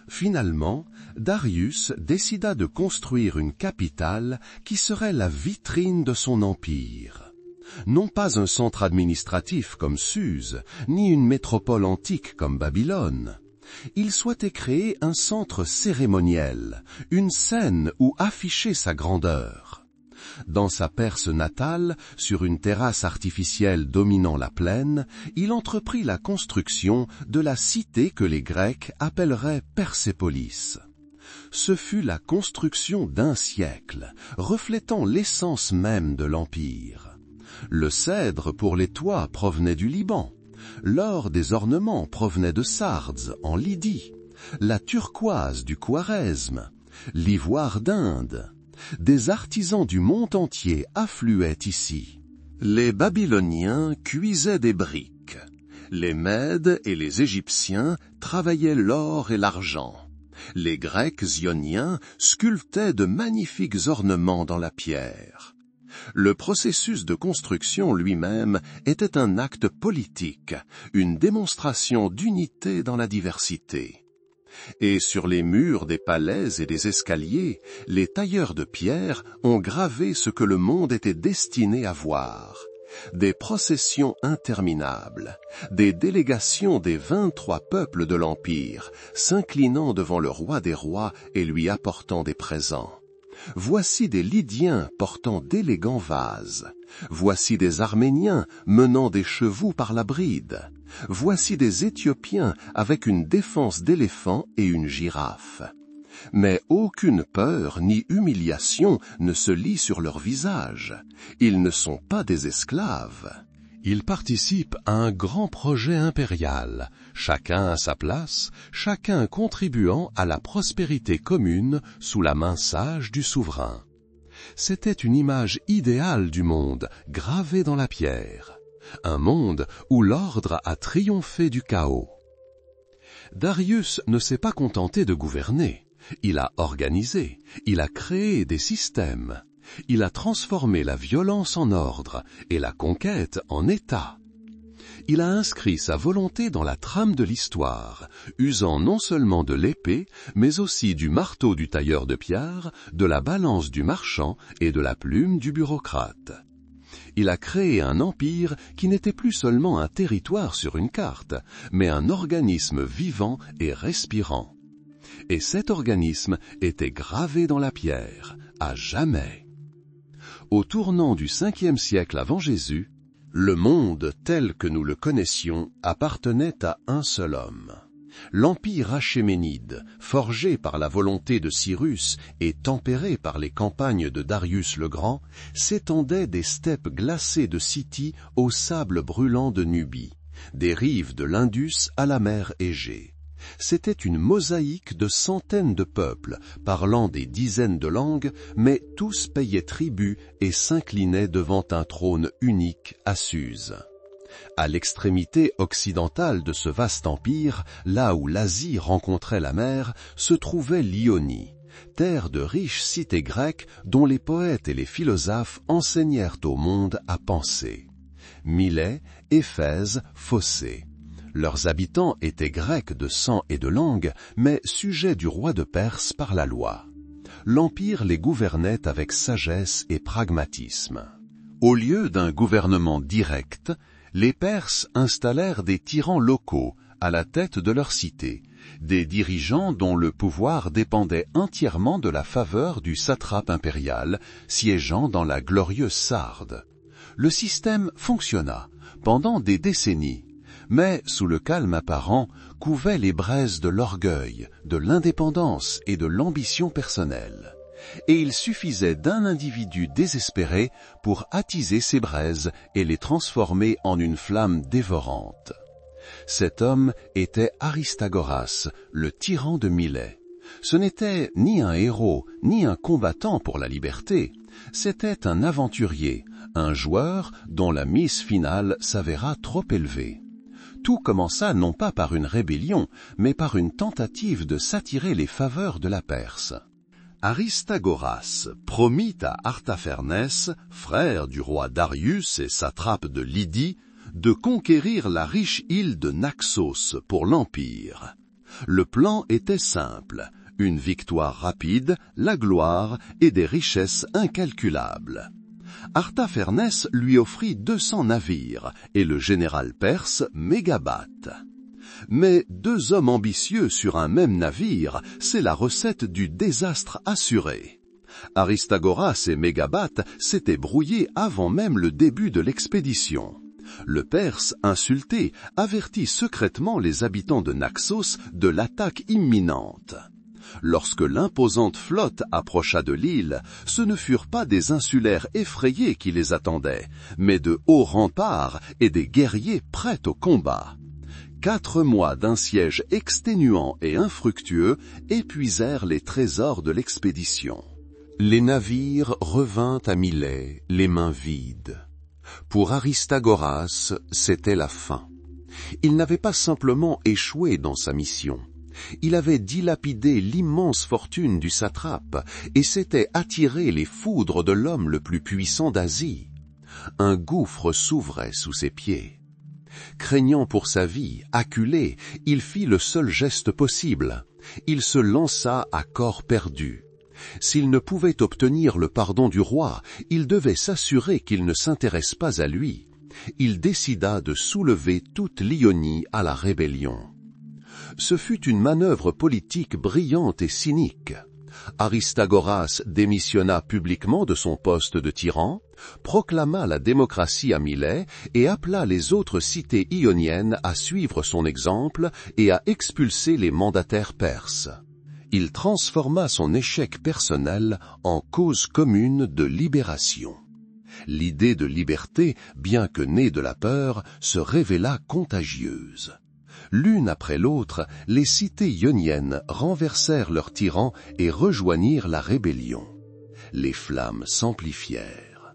Finalement, Darius décida de construire une capitale qui serait la vitrine de son empire. Non pas un centre administratif comme Suse, ni une métropole antique comme Babylone. Il souhaitait créer un centre cérémoniel, une scène où afficher sa grandeur. Dans sa Perse natale, sur une terrasse artificielle dominant la plaine, il entreprit la construction de la cité que les Grecs appelleraient Persépolis. Ce fut la construction d'un siècle, reflétant l'essence même de l'Empire. Le cèdre pour les toits provenait du Liban, l'or des ornements provenait de Sardes, en Lydie, la turquoise du Khwarezm, l'ivoire d'Inde. Des artisans du monde entier affluaient ici. Les Babyloniens cuisaient des briques. Les Mèdes et les Égyptiens travaillaient l'or et l'argent. Les Grecs ioniens sculptaient de magnifiques ornements dans la pierre. Le processus de construction lui-même était un acte politique, une démonstration d'unité dans la diversité. Et sur les murs des palais et des escaliers, les tailleurs de pierre ont gravé ce que le monde était destiné à voir. Des processions interminables, des délégations des 23 peuples de l'Empire, s'inclinant devant le roi des rois et lui apportant des présents. Voici des Lydiens portant d'élégants vases. Voici des Arméniens menant des chevaux par la bride. Voici des Éthiopiens avec une défense d'éléphant et une girafe. Mais aucune peur ni humiliation ne se lit sur leur visage. Ils ne sont pas des esclaves. Ils participent à un grand projet impérial, chacun à sa place, chacun contribuant à la prospérité commune sous la main sage du souverain. C'était une image idéale du monde, gravée dans la pierre. Un monde où l'ordre a triomphé du chaos. Darius ne s'est pas contenté de gouverner. Il a organisé, il a créé des systèmes. Il a transformé la violence en ordre et la conquête en État. Il a inscrit sa volonté dans la trame de l'histoire, usant non seulement de l'épée, mais aussi du marteau du tailleur de pierre, de la balance du marchand et de la plume du bureaucrate. Il a créé un empire qui n'était plus seulement un territoire sur une carte, mais un organisme vivant et respirant. Et cet organisme était gravé dans la pierre, à jamais. Au tournant du 5e siècle avant Jésus, le monde tel que nous le connaissions appartenait à un seul homme. L'empire achéménide, forgé par la volonté de Cyrus et tempéré par les campagnes de Darius le Grand, s'étendait des steppes glacées de Scythie aux sables brûlants de Nubie, des rives de l'Indus à la mer Égée. C'était une mosaïque de centaines de peuples, parlant des dizaines de langues, mais tous payaient tribut et s'inclinaient devant un trône unique à Suse. À l'extrémité occidentale de ce vaste empire, là où l'Asie rencontrait la mer, se trouvait l'Ionie, terre de riches cités grecques dont les poètes et les philosophes enseignèrent au monde à penser. Milet, Éphèse, Phocée. Leurs habitants étaient grecs de sang et de langue, mais sujets du roi de Perse par la loi. L'empire les gouvernait avec sagesse et pragmatisme. Au lieu d'un gouvernement direct, les Perses installèrent des tyrans locaux à la tête de leur cité, des dirigeants dont le pouvoir dépendait entièrement de la faveur du satrape impérial, siégeant dans la glorieuse Sarde. Le système fonctionna pendant des décennies, mais sous le calme apparent couvaient les braises de l'orgueil, de l'indépendance et de l'ambition personnelle. Et il suffisait d'un individu désespéré pour attiser ces braises et les transformer en une flamme dévorante. Cet homme était Aristagoras, le tyran de Milet. Ce n'était ni un héros, ni un combattant pour la liberté. C'était un aventurier, un joueur dont la mise finale s'avéra trop élevée. Tout commença non pas par une rébellion, mais par une tentative de s'attirer les faveurs de la Perse. Aristagoras promit à Artaphernès, frère du roi Darius et satrape de Lydie, de conquérir la riche île de Naxos pour l'Empire. Le plan était simple, une victoire rapide, la gloire et des richesses incalculables. Artaphernès lui offrit 200 navires et le général perse Mégabate. Mais 2 hommes ambitieux sur un même navire, c'est la recette du désastre assuré. Aristagoras et Mégabate s'étaient brouillés avant même le début de l'expédition. Le Perse, insulté, avertit secrètement les habitants de Naxos de l'attaque imminente. Lorsque l'imposante flotte approcha de l'île, ce ne furent pas des insulaires effrayés qui les attendaient, mais de hauts remparts et des guerriers prêts au combat. 4 mois d'un siège exténuant et infructueux épuisèrent les trésors de l'expédition. Les navires revinrent à Milet, les mains vides. Pour Aristagoras, c'était la fin. Il n'avait pas simplement échoué dans sa mission. Il avait dilapidé l'immense fortune du satrape et s'était attiré les foudres de l'homme le plus puissant d'Asie. Un gouffre s'ouvrait sous ses pieds. Craignant pour sa vie, acculé, il fit le seul geste possible. Il se lança à corps perdu. S'il ne pouvait obtenir le pardon du roi, il devait s'assurer qu'il ne s'intéresse pas à lui. Il décida de soulever toute l'Ionie à la rébellion. Ce fut une manœuvre politique brillante et cynique. Aristagoras démissionna publiquement de son poste de tyran, proclama la démocratie à Milet et appela les autres cités ioniennes à suivre son exemple et à expulser les mandataires perses. il transforma son échec personnel en cause commune de libération. L'idée de liberté, bien que née de la peur, se révéla contagieuse. L'une après l'autre, les cités ioniennes renversèrent leurs tyrans et rejoignirent la rébellion. Les flammes s'amplifièrent.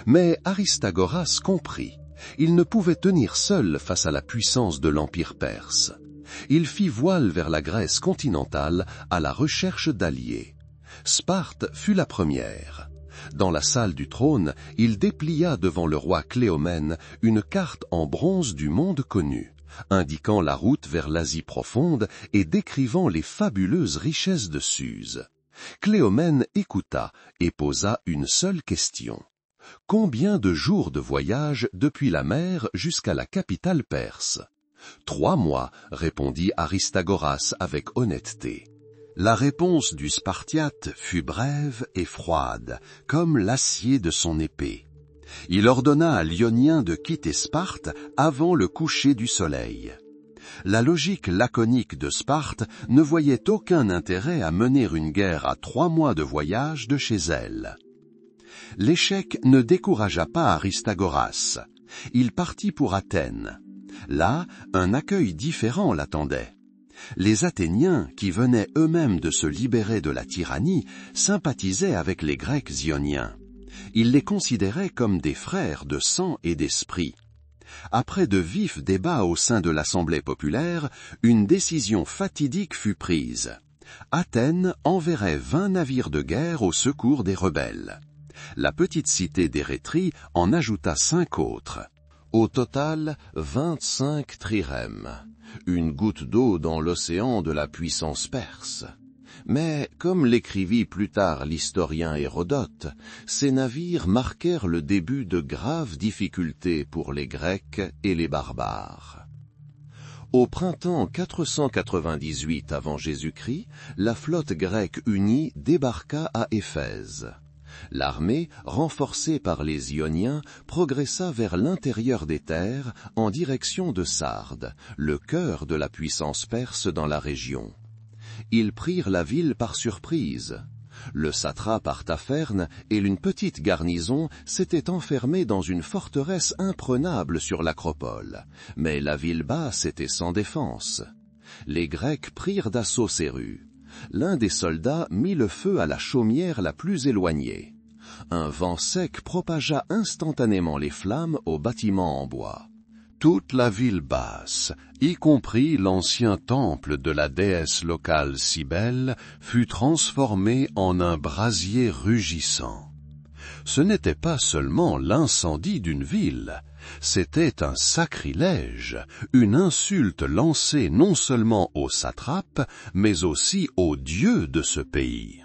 Mais Aristagoras comprit. Il ne pouvait tenir seul face à la puissance de l'Empire perse. Il fit voile vers la Grèce continentale à la recherche d'alliés. Sparte fut la première. Dans la salle du trône, il déplia devant le roi Cléomène une carte en bronze du monde connu, indiquant la route vers l'Asie profonde et décrivant les fabuleuses richesses de Suse. Cléomène écouta et posa une seule question. Combien de jours de voyage depuis la mer jusqu'à la capitale perse? 3 mois, répondit Aristagoras avec honnêteté. La réponse du Spartiate fut brève et froide, comme l'acier de son épée. Il ordonna à l'Ionien de quitter Sparte avant le coucher du soleil. La logique laconique de Sparte ne voyait aucun intérêt à mener une guerre à 3 mois de voyage de chez elle. L'échec ne découragea pas Aristagoras. Il partit pour Athènes. Là, un accueil différent l'attendait. Les Athéniens, qui venaient eux-mêmes de se libérer de la tyrannie, sympathisaient avec les Grecs ioniens. Ils les considéraient comme des frères de sang et d'esprit. Après de vifs débats au sein de l'Assemblée populaire, une décision fatidique fut prise. Athènes enverrait 20 navires de guerre au secours des rebelles. La petite cité d'Érétrie en ajouta 5 autres. Au total, 25 trirèmes, une goutte d'eau dans l'océan de la puissance perse. Mais, comme l'écrivit plus tard l'historien Hérodote, ces navires marquèrent le début de graves difficultés pour les Grecs et les barbares. Au printemps 498 avant Jésus-Christ, la flotte grecque unie débarqua à Éphèse. L'armée, renforcée par les Ioniens, progressa vers l'intérieur des terres en direction de Sardes, le cœur de la puissance perse dans la région. Ils prirent la ville par surprise. Le satrape Artapherne et une petite garnison s'étaient enfermés dans une forteresse imprenable sur l'acropole, mais la ville basse était sans défense. Les Grecs prirent d'assaut ces rues. L'un des soldats mit le feu à la chaumière la plus éloignée. Un vent sec propagea instantanément les flammes aux bâtiments en bois. Toute la ville basse, y compris l'ancien temple de la déesse locale Cybèle, fut transformée en un brasier rugissant. Ce n'était pas seulement l'incendie d'une ville, c'était un sacrilège, une insulte lancée non seulement aux satrapes, mais aussi aux dieux de ce pays.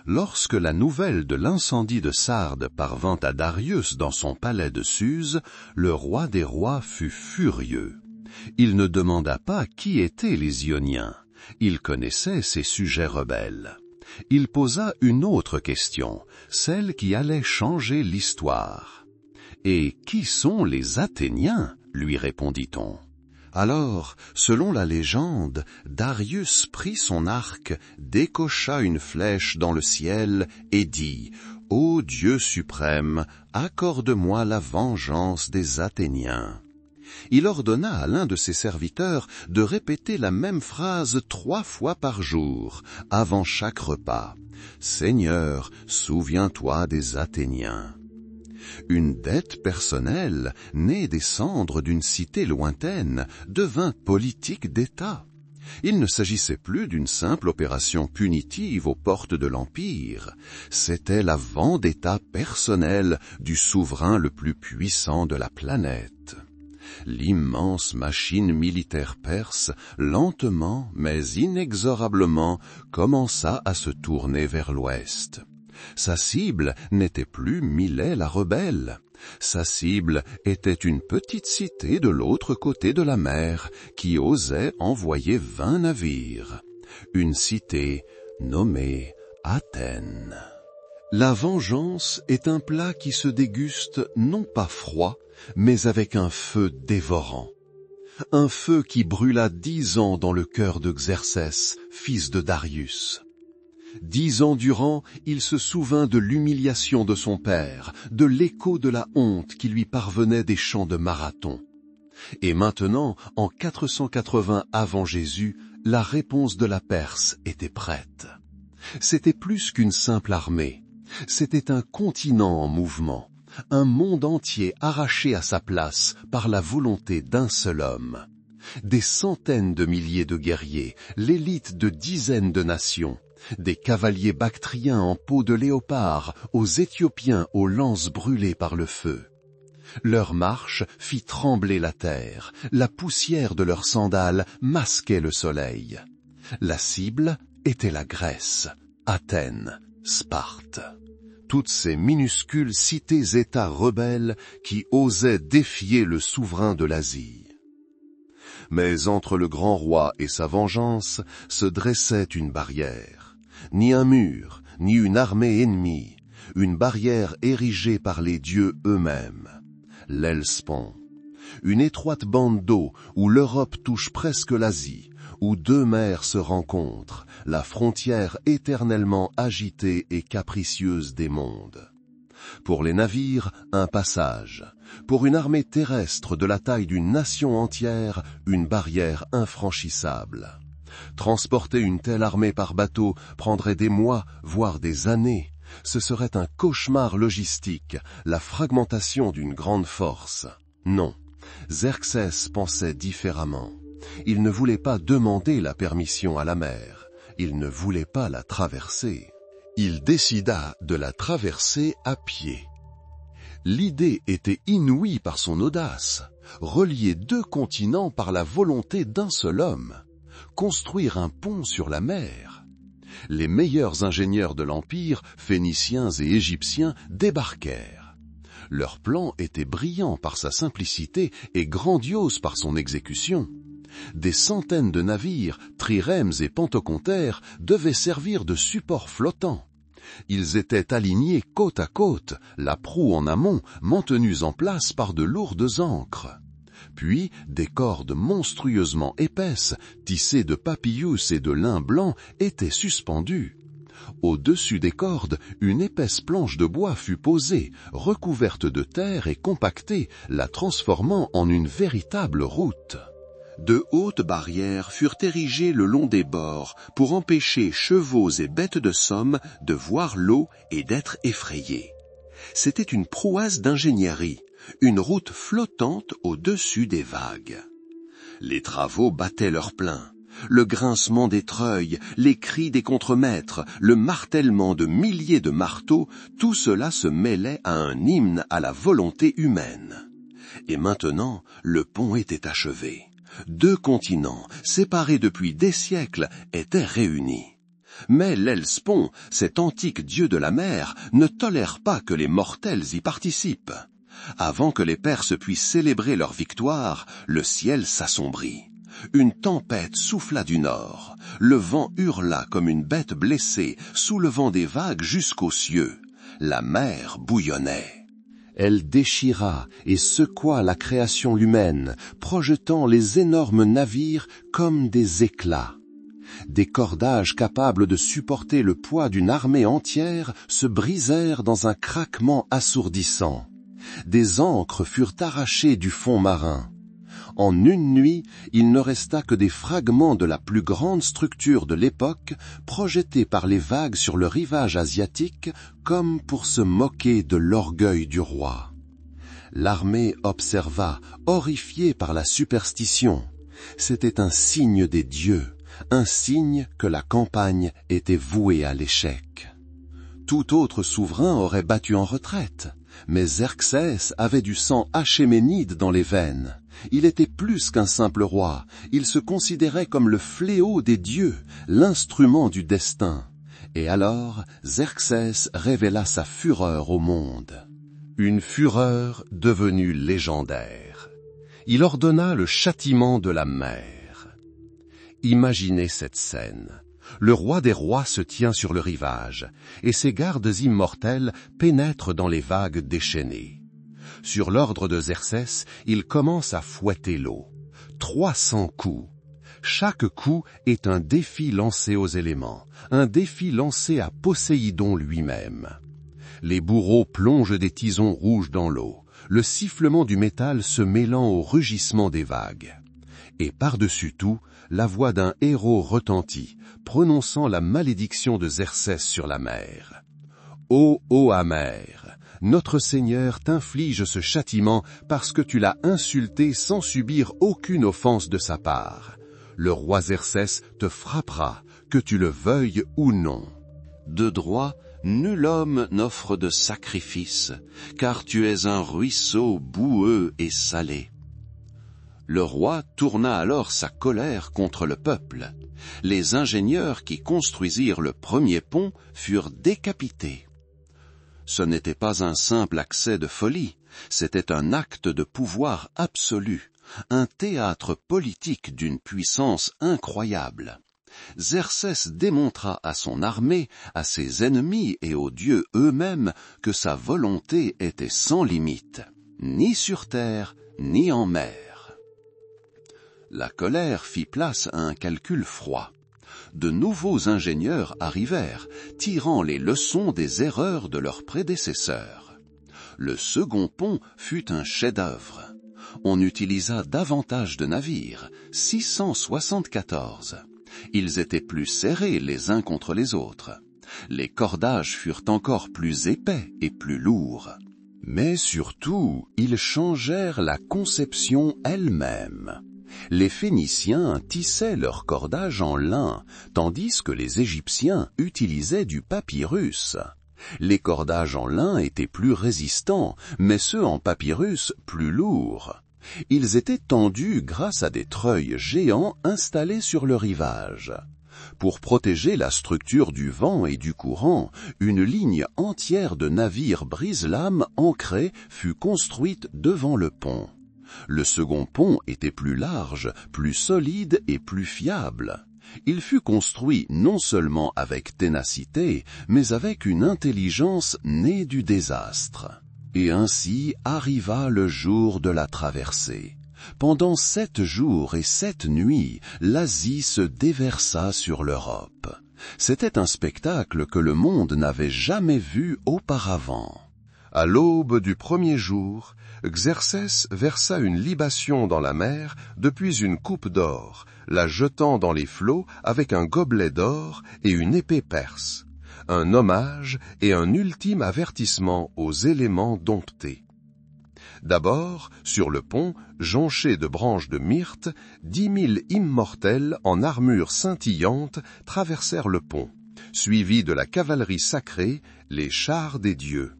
Lorsque la nouvelle de l'incendie de Sardes parvint à Darius dans son palais de Suse, le roi des rois fut furieux. Il ne demanda pas qui étaient les Ioniens. Il connaissait ces sujets rebelles. Il posa une autre question, celle qui allait changer l'histoire. « Et qui sont les Athéniens ?» lui répondit-on. Alors, selon la légende, Darius prit son arc, décocha une flèche dans le ciel et dit « Ô Dieu suprême, accorde-moi la vengeance des Athéniens ». Il ordonna à l'un de ses serviteurs de répéter la même phrase 3 fois par jour, avant chaque repas. « Seigneur, souviens-toi des Athéniens ». Une dette personnelle, née des cendres d'une cité lointaine, devint politique d'État. Il ne s'agissait plus d'une simple opération punitive aux portes de l'Empire. C'était la vendetta personnelle du souverain le plus puissant de la planète. L'immense machine militaire perse, lentement mais inexorablement, commença à se tourner vers l'ouest. Sa cible n'était plus Milet la rebelle. Sa cible était une petite cité de l'autre côté de la mer qui osait envoyer 20 navires. Une cité nommée Athènes. La vengeance est un plat qui se déguste non pas froid, mais avec un feu dévorant. un feu qui brûla 10 ans dans le cœur de Xerxès, fils de Darius. 10 ans durant, il se souvint de l'humiliation de son père, de l'écho de la honte qui lui parvenait des champs de Marathon. Et maintenant, en 480 avant Jésus, la réponse de la Perse était prête. C'était plus qu'une simple armée, c'était un continent en mouvement, un monde entier arraché à sa place par la volonté d'un seul homme. Des centaines de milliers de guerriers, l'élite de dizaines de nations, des cavaliers bactriens en peau de léopard, aux Éthiopiens aux lances brûlées par le feu. Leur marche fit trembler la terre, la poussière de leurs sandales masquait le soleil. La cible était la Grèce, Athènes, Sparte. Toutes ces minuscules cités-États rebelles qui osaient défier le souverain de l'Asie. Mais entre le grand roi et sa vengeance se dressait une barrière. Ni un mur, ni une armée ennemie, une barrière érigée par les dieux eux-mêmes. L'Hellespont. Une étroite bande d'eau où l'Europe touche presque l'Asie, où deux mers se rencontrent, la frontière éternellement agitée et capricieuse des mondes. Pour les navires, un passage. Pour une armée terrestre de la taille d'une nation entière, une barrière infranchissable. Transporter une telle armée par bateau prendrait des mois, voire des années. Ce serait un cauchemar logistique, la fragmentation d'une grande force. Non, Xerxès pensait différemment. Il ne voulait pas demander la permission à la mer. Il ne voulait pas la traverser. Il décida de la traverser à pied. L'idée était inouïe par son audace. Relier deux continents par la volonté d'un seul homme. Construire un pont sur la mer. Les meilleurs ingénieurs de l'Empire, phéniciens et égyptiens, débarquèrent. Leur plan était brillant par sa simplicité et grandiose par son exécution. Des centaines de navires, trirèmes et pentecontaires, devaient servir de support flottant. Ils étaient alignés côte à côte, la proue en amont, maintenus en place par de lourdes ancres. Puis, des cordes monstrueusement épaisses, tissées de papyrus et de lin blanc, étaient suspendues. Au-dessus des cordes, une épaisse planche de bois fut posée, recouverte de terre et compactée, la transformant en une véritable route. De hautes barrières furent érigées le long des bords pour empêcher chevaux et bêtes de somme de voir l'eau et d'être effrayés. C'était une prouesse d'ingénierie, une route flottante au-dessus des vagues. Les travaux battaient leur plein. Le grincement des treuils, les cris des contremaîtres, le martèlement de milliers de marteaux, tout cela se mêlait à un hymne à la volonté humaine. Et maintenant, le pont était achevé. Deux continents, séparés depuis des siècles, étaient réunis. Mais l'Hellespont, cet antique dieu de la mer, ne tolère pas que les mortels y participent. Avant que les Perses puissent célébrer leur victoire, le ciel s'assombrit. Une tempête souffla du nord. Le vent hurla comme une bête blessée, soulevant des vagues jusqu'aux cieux. La mer bouillonnait. Elle déchira et secoua la création humaine, projetant les énormes navires comme des éclats. Des cordages capables de supporter le poids d'une armée entière se brisèrent dans un craquement assourdissant. Des ancres furent arrachées du fond marin. En une nuit, il ne resta que des fragments de la plus grande structure de l'époque, projetés par les vagues sur le rivage asiatique, comme pour se moquer de l'orgueil du roi. L'armée observa, horrifiée par la superstition. C'était un signe des dieux, un signe que la campagne était vouée à l'échec. Tout autre souverain aurait battu en retraite, mais Xerxès avait du sang achéménide dans les veines. Il était plus qu'un simple roi, il se considérait comme le fléau des dieux, l'instrument du destin. Et alors, Xerxès révéla sa fureur au monde. Une fureur devenue légendaire. Il ordonna le châtiment de la mer. Imaginez cette scène. Le roi des rois se tient sur le rivage, et ses gardes immortels pénètrent dans les vagues déchaînées. Sur l'ordre de Xerxès, il commence à fouetter l'eau. 300 coups. Chaque coup est un défi lancé aux éléments, un défi lancé à Poséidon lui-même. Les bourreaux plongent des tisons rouges dans l'eau, le sifflement du métal se mêlant au rugissement des vagues. Et par-dessus tout, la voix d'un héros retentit, prononçant la malédiction de Xerxès sur la mer. Ô amère, notre Seigneur t'inflige ce châtiment parce que tu l'as insulté sans subir aucune offense de sa part. Le roi Xerxès te frappera, que tu le veuilles ou non. De droit, nul homme n'offre de sacrifice, car tu es un ruisseau boueux et salé. Le roi tourna alors sa colère contre le peuple. Les ingénieurs qui construisirent le premier pont furent décapités. Ce n'était pas un simple accès de folie, c'était un acte de pouvoir absolu, un théâtre politique d'une puissance incroyable. Xerxès démontra à son armée, à ses ennemis et aux dieux eux-mêmes que sa volonté était sans limite, ni sur terre, ni en mer. La colère fit place à un calcul froid. De nouveaux ingénieurs arrivèrent, tirant les leçons des erreurs de leurs prédécesseurs. Le second pont fut un chef-d'œuvre. On utilisa davantage de navires, 674. Ils étaient plus serrés les uns contre les autres. Les cordages furent encore plus épais et plus lourds. Mais surtout, ils changèrent la conception elle-même. Les Phéniciens tissaient leurs cordages en lin, tandis que les Égyptiens utilisaient du papyrus. Les cordages en lin étaient plus résistants, mais ceux en papyrus plus lourds. Ils étaient tendus grâce à des treuils géants installés sur le rivage. Pour protéger la structure du vent et du courant, une ligne entière de navires brise-lames ancrés fut construite devant le pont. Le second pont était plus large, plus solide et plus fiable. Il fut construit non seulement avec ténacité, mais avec une intelligence née du désastre. Et ainsi arriva le jour de la traversée. Pendant 7 jours et 7 nuits, l'Asie se déversa sur l'Europe. C'était un spectacle que le monde n'avait jamais vu auparavant. À l'aube du premier jour, Xerxès versa une libation dans la mer depuis une coupe d'or, la jetant dans les flots avec un gobelet d'or et une épée perse, un hommage et un ultime avertissement aux éléments domptés. D'abord, sur le pont, jonché de branches de myrte, 10 000 immortels en armure scintillante traversèrent le pont, suivis de la cavalerie sacrée, les chars des dieux.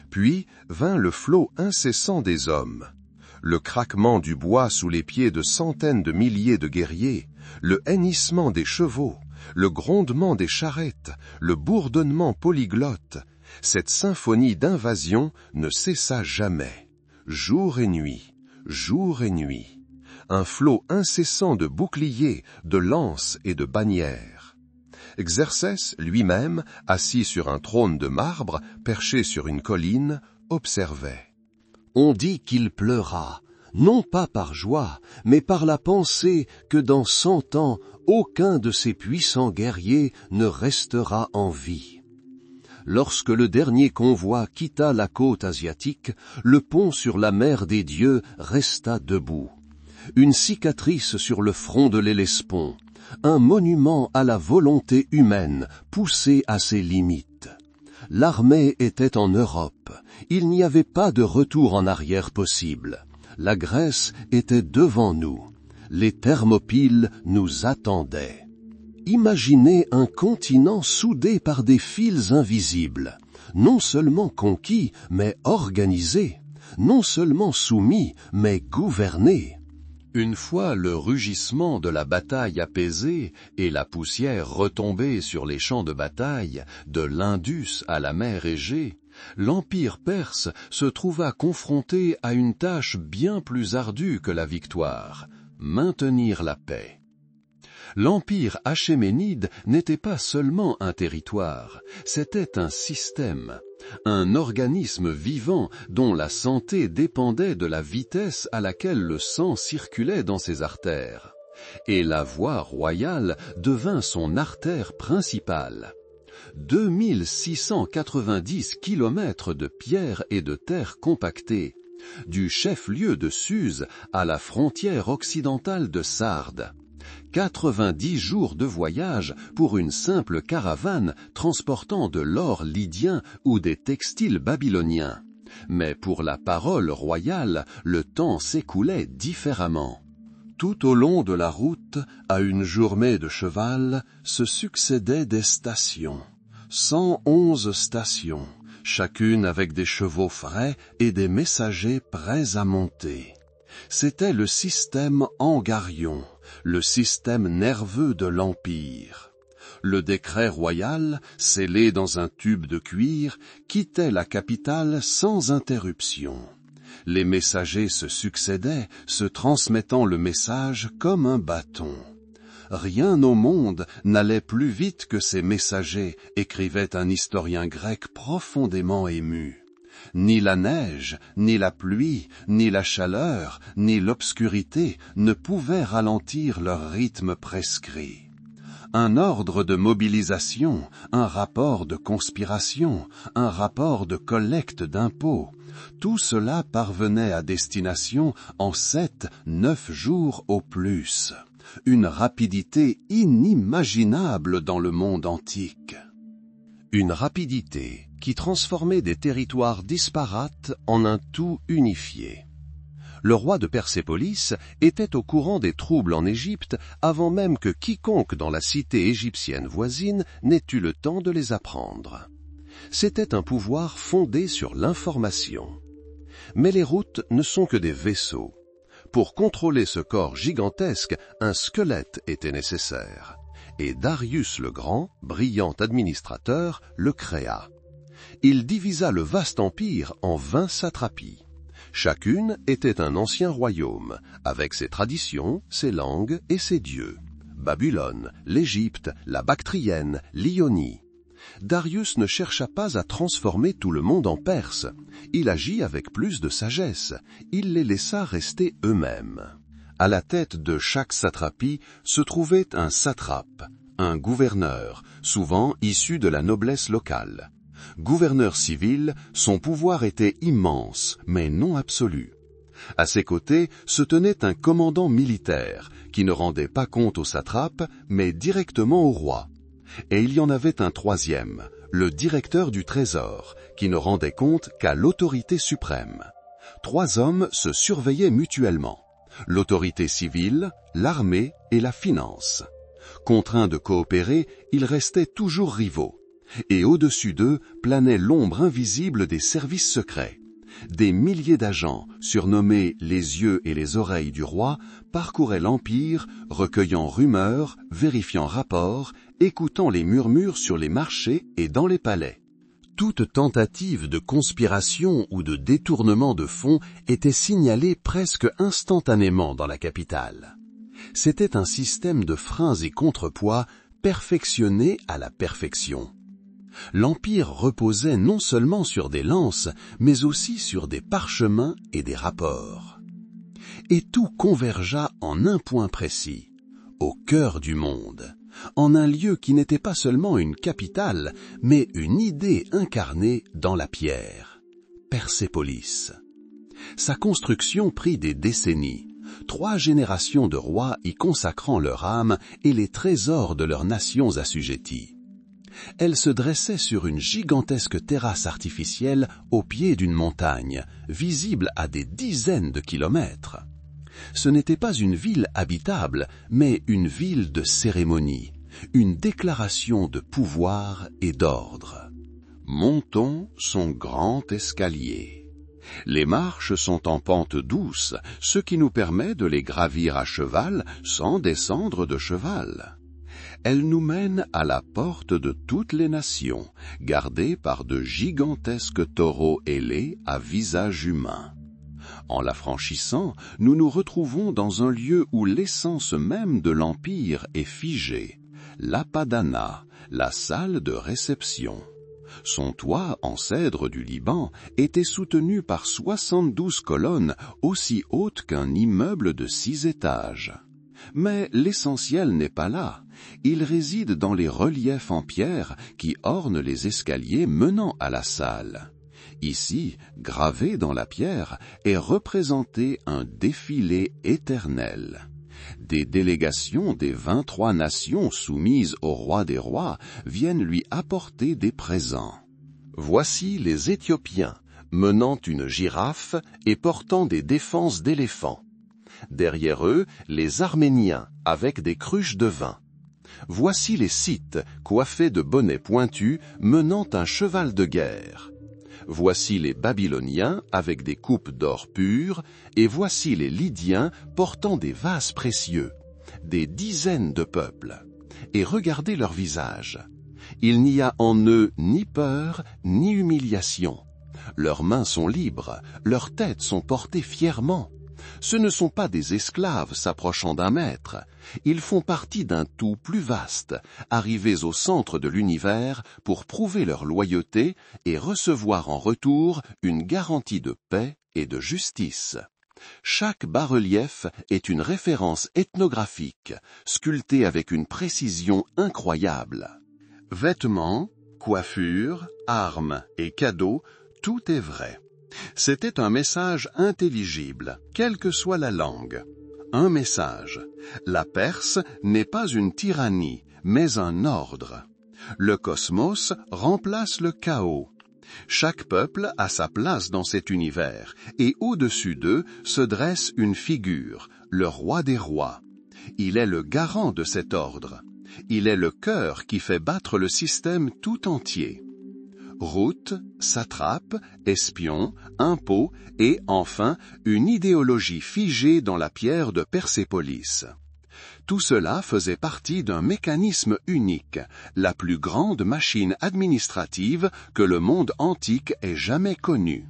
Puis vint le flot incessant des hommes, le craquement du bois sous les pieds de centaines de milliers de guerriers, le hennissement des chevaux, le grondement des charrettes, le bourdonnement polyglotte. Cette symphonie d'invasion ne cessa jamais. Jour et nuit, jour et nuit. Un flot incessant de boucliers, de lances et de bannières. Xerxès lui-même, assis sur un trône de marbre, perché sur une colline, observait. On dit qu'il pleura, non pas par joie, mais par la pensée que dans 100 ans, aucun de ces puissants guerriers ne restera en vie. Lorsque le dernier convoi quitta la côte asiatique, le pont sur la mer des dieux resta debout. Une cicatrice sur le front de l'Hellespont, un monument à la volonté humaine poussée à ses limites. L'armée était en Europe, il n'y avait pas de retour en arrière possible. La Grèce était devant nous, les Thermopyles nous attendaient. Imaginez un continent soudé par des fils invisibles, non seulement conquis, mais organisé, non seulement soumis, mais gouverné. Une fois le rugissement de la bataille apaisé et la poussière retombée sur les champs de bataille, de l'Indus à la mer Égée, l'Empire perse se trouva confronté à une tâche bien plus ardue que la victoire, maintenir la paix. L'Empire achéménide n'était pas seulement un territoire, c'était un système, un organisme vivant dont la santé dépendait de la vitesse à laquelle le sang circulait dans ses artères, et la voie royale devint son artère principale. 2690 kilomètres de pierre et de terre compactées, du chef-lieu de Suse à la frontière occidentale de Sardes. 90 jours de voyage pour une simple caravane transportant de l'or lydien ou des textiles babyloniens. Mais pour la parole royale, le temps s'écoulait différemment. Tout au long de la route, à une journée de cheval, se succédaient des stations. 111 stations, chacune avec des chevaux frais et des messagers prêts à monter. C'était le système Angarion, le système nerveux de l'Empire. Le décret royal, scellé dans un tube de cuir, quittait la capitale sans interruption. Les messagers se succédaient, se transmettant le message comme un bâton. Rien au monde n'allait plus vite que ces messagers, écrivait un historien grec profondément ému. Ni la neige, ni la pluie, ni la chaleur, ni l'obscurité ne pouvaient ralentir leur rythme prescrit. Un ordre de mobilisation, un rapport de conspiration, un rapport de collecte d'impôts, tout cela parvenait à destination en 7-9 jours au plus. Une rapidité inimaginable dans le monde antique. Une rapidité qui transformait des territoires disparates en un tout unifié. Le roi de Persépolis était au courant des troubles en Égypte avant même que quiconque dans la cité égyptienne voisine n'ait eu le temps de les apprendre. C'était un pouvoir fondé sur l'information. Mais les routes ne sont que des vaisseaux. Pour contrôler ce corps gigantesque, un squelette était nécessaire. Et Darius le Grand, brillant administrateur, le créa. Il divisa le vaste empire en 20 satrapies. Chacune était un ancien royaume, avec ses traditions, ses langues et ses dieux. Babylone, l'Égypte, la Bactrienne, l'Ionie. Darius ne chercha pas à transformer tout le monde en Perse. Il agit avec plus de sagesse. Il les laissa rester eux-mêmes. À la tête de chaque satrapie se trouvait un satrape, un gouverneur, souvent issu de la noblesse locale. Gouverneur civil, son pouvoir était immense, mais non absolu. À ses côtés se tenait un commandant militaire, qui ne rendait pas compte au satrape, mais directement au roi. Et il y en avait un troisième, le directeur du trésor, qui ne rendait compte qu'à l'autorité suprême. 3 hommes se surveillaient mutuellement, l'autorité civile, l'armée et la finance. Contraints de coopérer, ils restaient toujours rivaux. Et au-dessus d'eux planait l'ombre invisible des services secrets. Des milliers d'agents, surnommés les yeux et les oreilles du roi, parcouraient l'empire, recueillant rumeurs, vérifiant rapports, écoutant les murmures sur les marchés et dans les palais. Toute tentative de conspiration ou de détournement de fonds était signalée presque instantanément dans la capitale. C'était un système de freins et contrepoids perfectionné à la perfection. L'Empire reposait non seulement sur des lances, mais aussi sur des parchemins et des rapports. Et tout convergea en un point précis, au cœur du monde, en un lieu qui n'était pas seulement une capitale, mais une idée incarnée dans la pierre, Persépolis. Sa construction prit des décennies, 3 générations de rois y consacrant leur âme et les trésors de leurs nations assujetties. Elle se dressait sur une gigantesque terrasse artificielle au pied d'une montagne, visible à des dizaines de kilomètres. Ce n'était pas une ville habitable, mais une ville de cérémonie, une déclaration de pouvoir et d'ordre. Montons son grand escalier. Les marches sont en pente douce, ce qui nous permet de les gravir à cheval sans descendre de cheval. Elle nous mène à la porte de toutes les nations, gardée par de gigantesques taureaux ailés à visage humain. En la franchissant, nous nous retrouvons dans un lieu où l'essence même de l'Empire est figée, l'Apadana, la salle de réception. Son toit, en cèdre du Liban, était soutenu par 72 colonnes aussi hautes qu'un immeuble de 6 étages. Mais l'essentiel n'est pas là. Il réside dans les reliefs en pierre qui ornent les escaliers menant à la salle. Ici, gravé dans la pierre, est représenté un défilé éternel. Des délégations des 23 nations soumises au roi des rois viennent lui apporter des présents. Voici les Éthiopiens, menant une girafe et portant des défenses d'éléphants. Derrière eux, les Arméniens, avec des cruches de vin. Voici les Scythes, coiffés de bonnets pointus, menant un cheval de guerre. Voici les Babyloniens, avec des coupes d'or pur, et voici les Lydiens, portant des vases précieux. Des dizaines de peuples. Et regardez leurs visages. Il n'y a en eux ni peur, ni humiliation. Leurs mains sont libres, leurs têtes sont portées fièrement. Ce ne sont pas des esclaves s'approchant d'un maître. Ils font partie d'un tout plus vaste, arrivés au centre de l'univers pour prouver leur loyauté et recevoir en retour une garantie de paix et de justice. Chaque bas-relief est une référence ethnographique, sculptée avec une précision incroyable. Vêtements, coiffures, armes et cadeaux, tout est vrai. C'était un message intelligible, quelle que soit la langue. Un message. La Perse n'est pas une tyrannie, mais un ordre. Le cosmos remplace le chaos. Chaque peuple a sa place dans cet univers, et au-dessus d'eux se dresse une figure, le roi des rois. Il est le garant de cet ordre. Il est le cœur qui fait battre le système tout entier. Route, satrape, espion, impôt et, enfin, une idéologie figée dans la pierre de Persépolis. Tout cela faisait partie d'un mécanisme unique, la plus grande machine administrative que le monde antique ait jamais connue.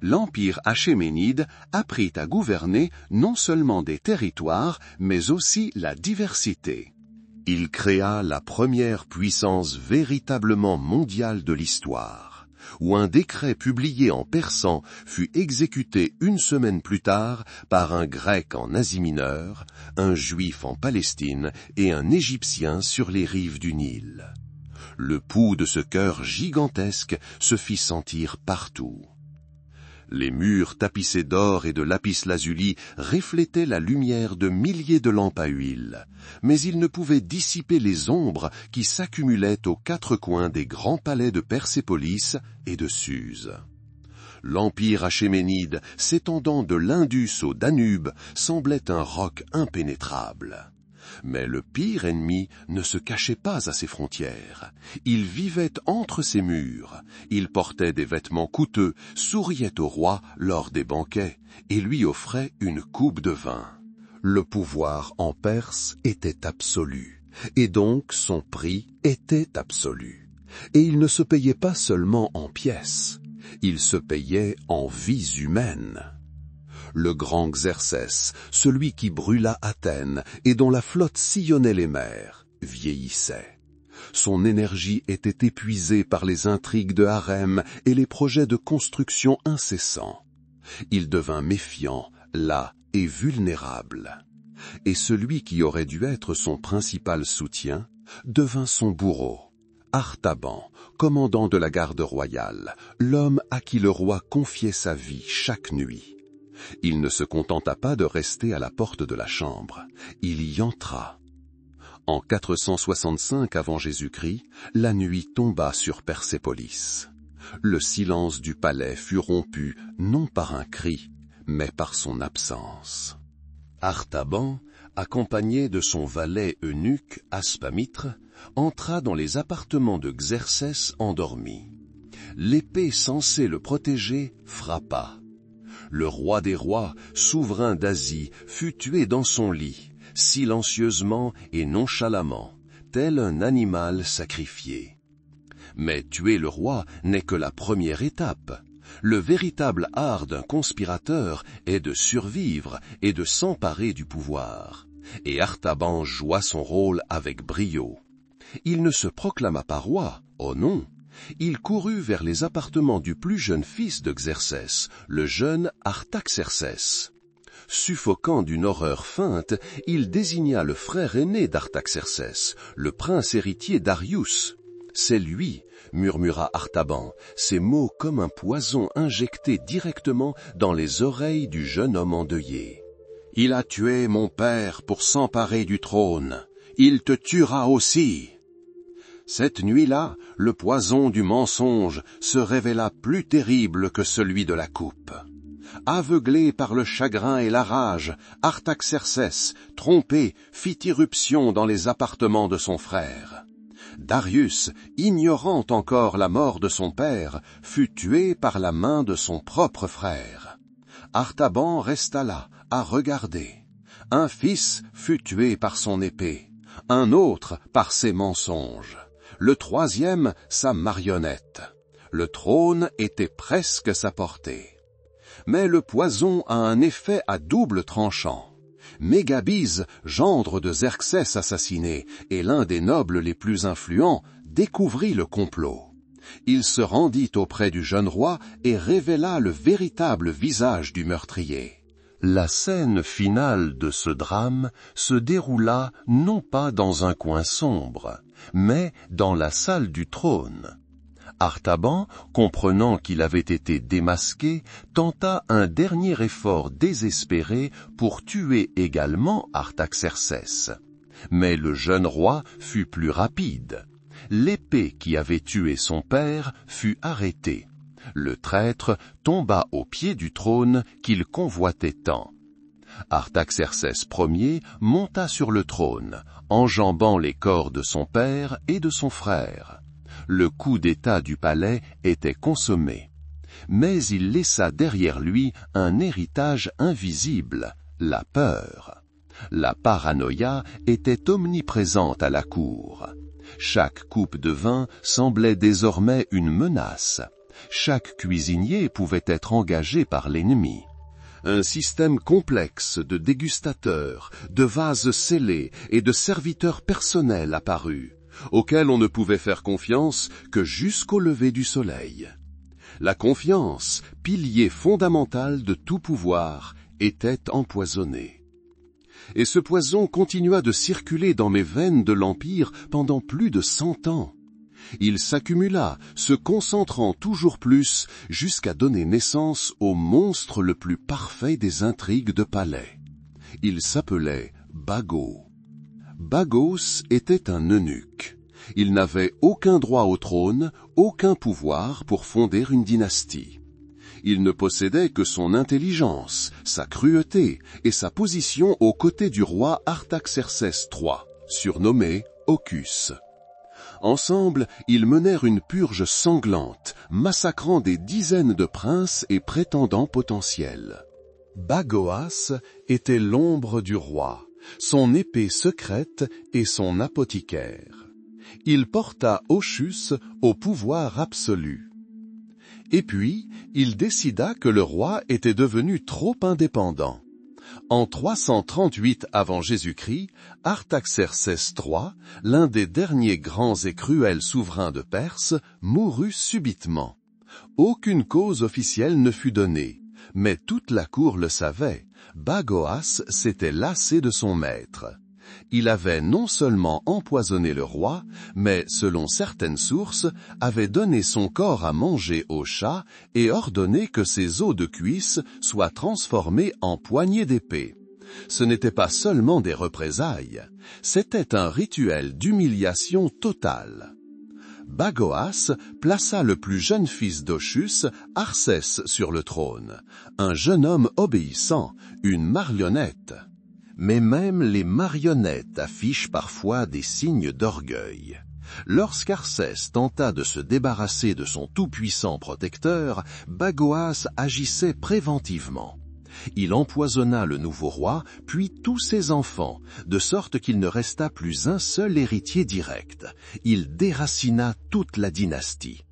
L'Empire achéménide apprit à gouverner non seulement des territoires, mais aussi la diversité. Il créa la première puissance véritablement mondiale de l'histoire, où un décret publié en persan fut exécuté une semaine plus tard par un Grec en Asie mineure, un Juif en Palestine et un Égyptien sur les rives du Nil. Le pouls de ce cœur gigantesque se fit sentir partout. Les murs tapissés d'or et de lapis-lazuli reflétaient la lumière de milliers de lampes à huile, mais ils ne pouvaient dissiper les ombres qui s'accumulaient aux quatre coins des grands palais de Persépolis et de Suse. L'empire achéménide, s'étendant de l'Indus au Danube, semblait un roc impénétrable. Mais le pire ennemi ne se cachait pas à ses frontières. Il vivait entre ses murs. Il portait des vêtements coûteux, souriait au roi lors des banquets et lui offrait une coupe de vin. Le pouvoir en Perse était absolu, et donc son prix était absolu. Et il ne se payait pas seulement en pièces, il se payait en vies humaines. Le grand Xerxès, celui qui brûla Athènes et dont la flotte sillonnait les mers, vieillissait. Son énergie était épuisée par les intrigues de harem et les projets de construction incessants. Il devint méfiant, las et vulnérable. Et celui qui aurait dû être son principal soutien devint son bourreau. Artaban, commandant de la garde royale, l'homme à qui le roi confiait sa vie chaque nuit. Il ne se contenta pas de rester à la porte de la chambre. Il y entra. En 465 avant Jésus-Christ, la nuit tomba sur Persépolis. Le silence du palais fut rompu non par un cri, mais par son absence. Artaban, accompagné de son valet eunuque Aspamitre, entra dans les appartements de Xerxès endormi. L'épée censée le protéger frappa. Le roi des rois, souverain d'Asie, fut tué dans son lit, silencieusement et nonchalamment, tel un animal sacrifié. Mais tuer le roi n'est que la première étape. Le véritable art d'un conspirateur est de survivre et de s'emparer du pouvoir. Et Artaban joua son rôle avec brio. Il ne se proclama pas roi, oh non, Il courut vers les appartements du plus jeune fils de Xerxès, le jeune Artaxerxès. Suffoquant d'une horreur feinte, il désigna le frère aîné d'Artaxerxès, le prince héritier Darius. « C'est lui », murmura Artaban, ces mots comme un poison injecté directement dans les oreilles du jeune homme endeuillé. « Il a tué mon père pour s'emparer du trône. Il te tuera aussi. » Cette nuit-là, le poison du mensonge se révéla plus terrible que celui de la coupe. Aveuglé par le chagrin et la rage, Artaxerxès, trompé, fit irruption dans les appartements de son frère. Darius, ignorant encore la mort de son père, fut tué par la main de son propre frère. Artaban resta là, à regarder. Un fils fut tué par son épée, un autre par ses mensonges, le troisième sa marionnette. Le trône était presque à sa portée. Mais le poison a un effet à double tranchant. Mégabise, gendre de Xerxès assassiné, et l'un des nobles les plus influents, découvrit le complot. Il se rendit auprès du jeune roi et révéla le véritable visage du meurtrier. La scène finale de ce drame se déroula non pas dans un coin sombre, mais dans la salle du trône. Artaban, comprenant qu'il avait été démasqué, tenta un dernier effort désespéré pour tuer également Artaxerxès. Mais le jeune roi fut plus rapide. L'épée qui avait tué son père fut arrêtée. Le traître tomba au pied du trône qu'il convoitait tant. Artaxerxès Ier monta sur le trône, enjambant les corps de son père et de son frère. Le coup d'État du palais était consommé. Mais il laissa derrière lui un héritage invisible, la peur. La paranoïa était omniprésente à la cour. Chaque coupe de vin semblait désormais une menace. Chaque cuisinier pouvait être engagé par l'ennemi. Un système complexe de dégustateurs, de vases scellés et de serviteurs personnels apparut, auquel on ne pouvait faire confiance que jusqu'au lever du soleil. La confiance, pilier fondamental de tout pouvoir, était empoisonnée. Et ce poison continua de circuler dans mes veines de l'Empire pendant plus de 100 ans. Il s'accumula, se concentrant toujours plus, jusqu'à donner naissance au monstre le plus parfait des intrigues de palais. Il s'appelait Bagos. Bagos était un eunuque. Il n'avait aucun droit au trône, aucun pouvoir pour fonder une dynastie. Il ne possédait que son intelligence, sa cruauté et sa position aux côtés du roi Artaxerxès III, surnommé Ocus. Ensemble, ils menèrent une purge sanglante, massacrant des dizaines de princes et prétendants potentiels. Bagoas était l'ombre du roi, son épée secrète et son apothicaire. Il porta Ochus au pouvoir absolu. Et puis, il décida que le roi était devenu trop indépendant. En 338 avant Jésus-Christ, Artaxerxès III, l'un des derniers grands et cruels souverains de Perse, mourut subitement. Aucune cause officielle ne fut donnée, mais toute la cour le savait. Bagoas s'était lassé de son maître. Il avait non seulement empoisonné le roi, mais, selon certaines sources, avait donné son corps à manger aux chats et ordonné que ses os de cuisse soient transformés en poignées d'épée. Ce n'était pas seulement des représailles, c'était un rituel d'humiliation totale. Bagoas plaça le plus jeune fils d'Ochus, Arcès, sur le trône, un jeune homme obéissant, une marionnette. Mais même les marionnettes affichent parfois des signes d'orgueil. Lorsqu'Arcès tenta de se débarrasser de son tout-puissant protecteur, Bagoas agissait préventivement. Il empoisonna le nouveau roi, puis tous ses enfants, de sorte qu'il ne resta plus un seul héritier direct. Il déracina toute la dynastie.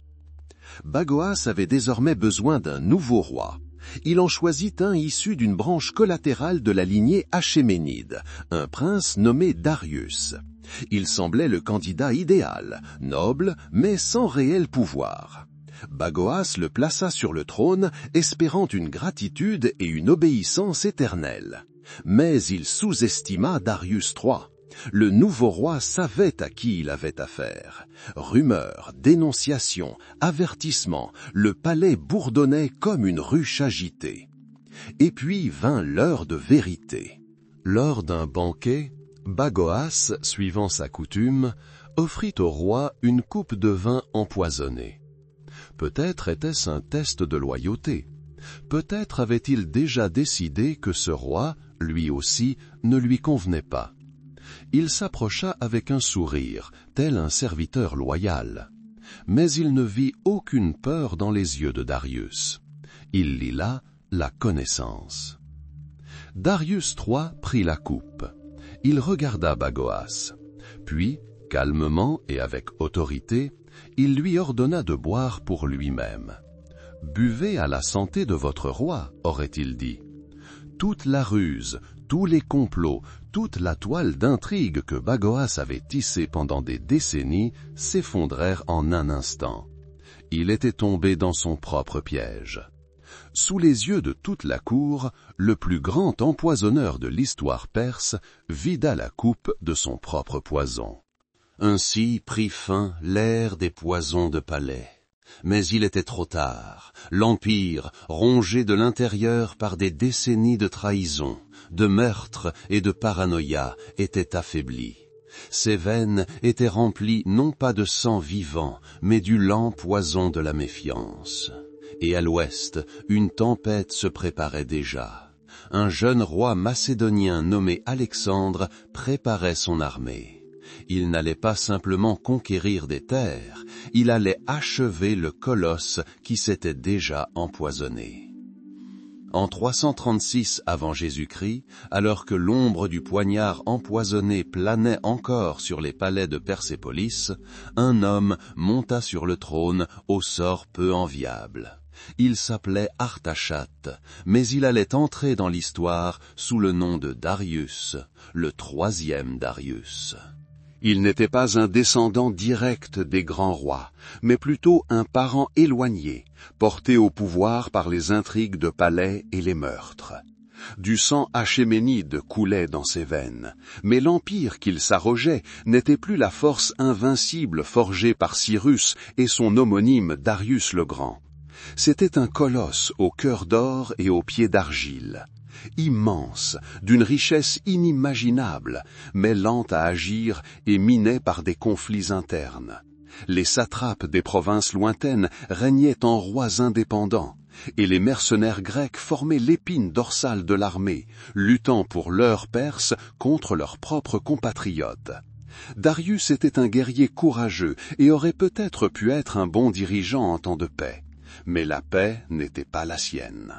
Bagoas avait désormais besoin d'un nouveau roi. Il en choisit un issu d'une branche collatérale de la lignée achéménide, un prince nommé Darius. Il semblait le candidat idéal, noble, mais sans réel pouvoir. Bagoas le plaça sur le trône, espérant une gratitude et une obéissance éternelle. Mais il sous-estima Darius III. Le nouveau roi savait à qui il avait affaire. Rumeurs, dénonciations, avertissements, le palais bourdonnait comme une ruche agitée. Et puis vint l'heure de vérité. Lors d'un banquet, Bagoas, suivant sa coutume, offrit au roi une coupe de vin empoisonné. Peut-être était-ce un test de loyauté. Peut-être avait-il déjà décidé que ce roi, lui aussi, ne lui convenait pas. Il s'approcha avec un sourire, tel un serviteur loyal. Mais il ne vit aucune peur dans les yeux de Darius. Il lit là la connaissance. Darius III prit la coupe. Il regarda Bagoas. Puis, calmement et avec autorité, il lui ordonna de boire pour lui-même. « Buvez à la santé de votre roi », aurait-il dit. Toute la ruse, tous les complots, toute la toile d'intrigue que Bagoas avait tissée pendant des décennies s'effondrèrent en un instant. Il était tombé dans son propre piège. Sous les yeux de toute la cour, le plus grand empoisonneur de l'histoire perse vida la coupe de son propre poison. Ainsi prit fin l'ère des poisons de palais. Mais il était trop tard. L'Empire, rongé de l'intérieur par des décennies de trahison, de meurtre et de paranoïa, était affaibli. Ses veines étaient remplies non pas de sang vivant, mais du lent poison de la méfiance. Et à l'ouest, une tempête se préparait déjà. Un jeune roi macédonien nommé Alexandre préparait son armée. Il n'allait pas simplement conquérir des terres, il allait achever le colosse qui s'était déjà empoisonné. En 336 avant Jésus-Christ, alors que l'ombre du poignard empoisonné planait encore sur les palais de Persépolis, un homme monta sur le trône au sort peu enviable. Il s'appelait Artachate, mais il allait entrer dans l'histoire sous le nom de Darius, le troisième Darius. Il n'était pas un descendant direct des grands rois, mais plutôt un parent éloigné, porté au pouvoir par les intrigues de palais et les meurtres. Du sang achéménide coulait dans ses veines, mais l'empire qu'il s'arrogeait n'était plus la force invincible forgée par Cyrus et son homonyme Darius le Grand. C'était un colosse au cœur d'or et aux pieds d'argile. Immense, d'une richesse inimaginable, mais lente à agir et minée par des conflits internes. Les satrapes des provinces lointaines régnaient en rois indépendants, et les mercenaires grecs formaient l'épine dorsale de l'armée, luttant pour l'heure perse contre leurs propres compatriotes. Darius était un guerrier courageux et aurait peut-être pu être un bon dirigeant en temps de paix, mais la paix n'était pas la sienne.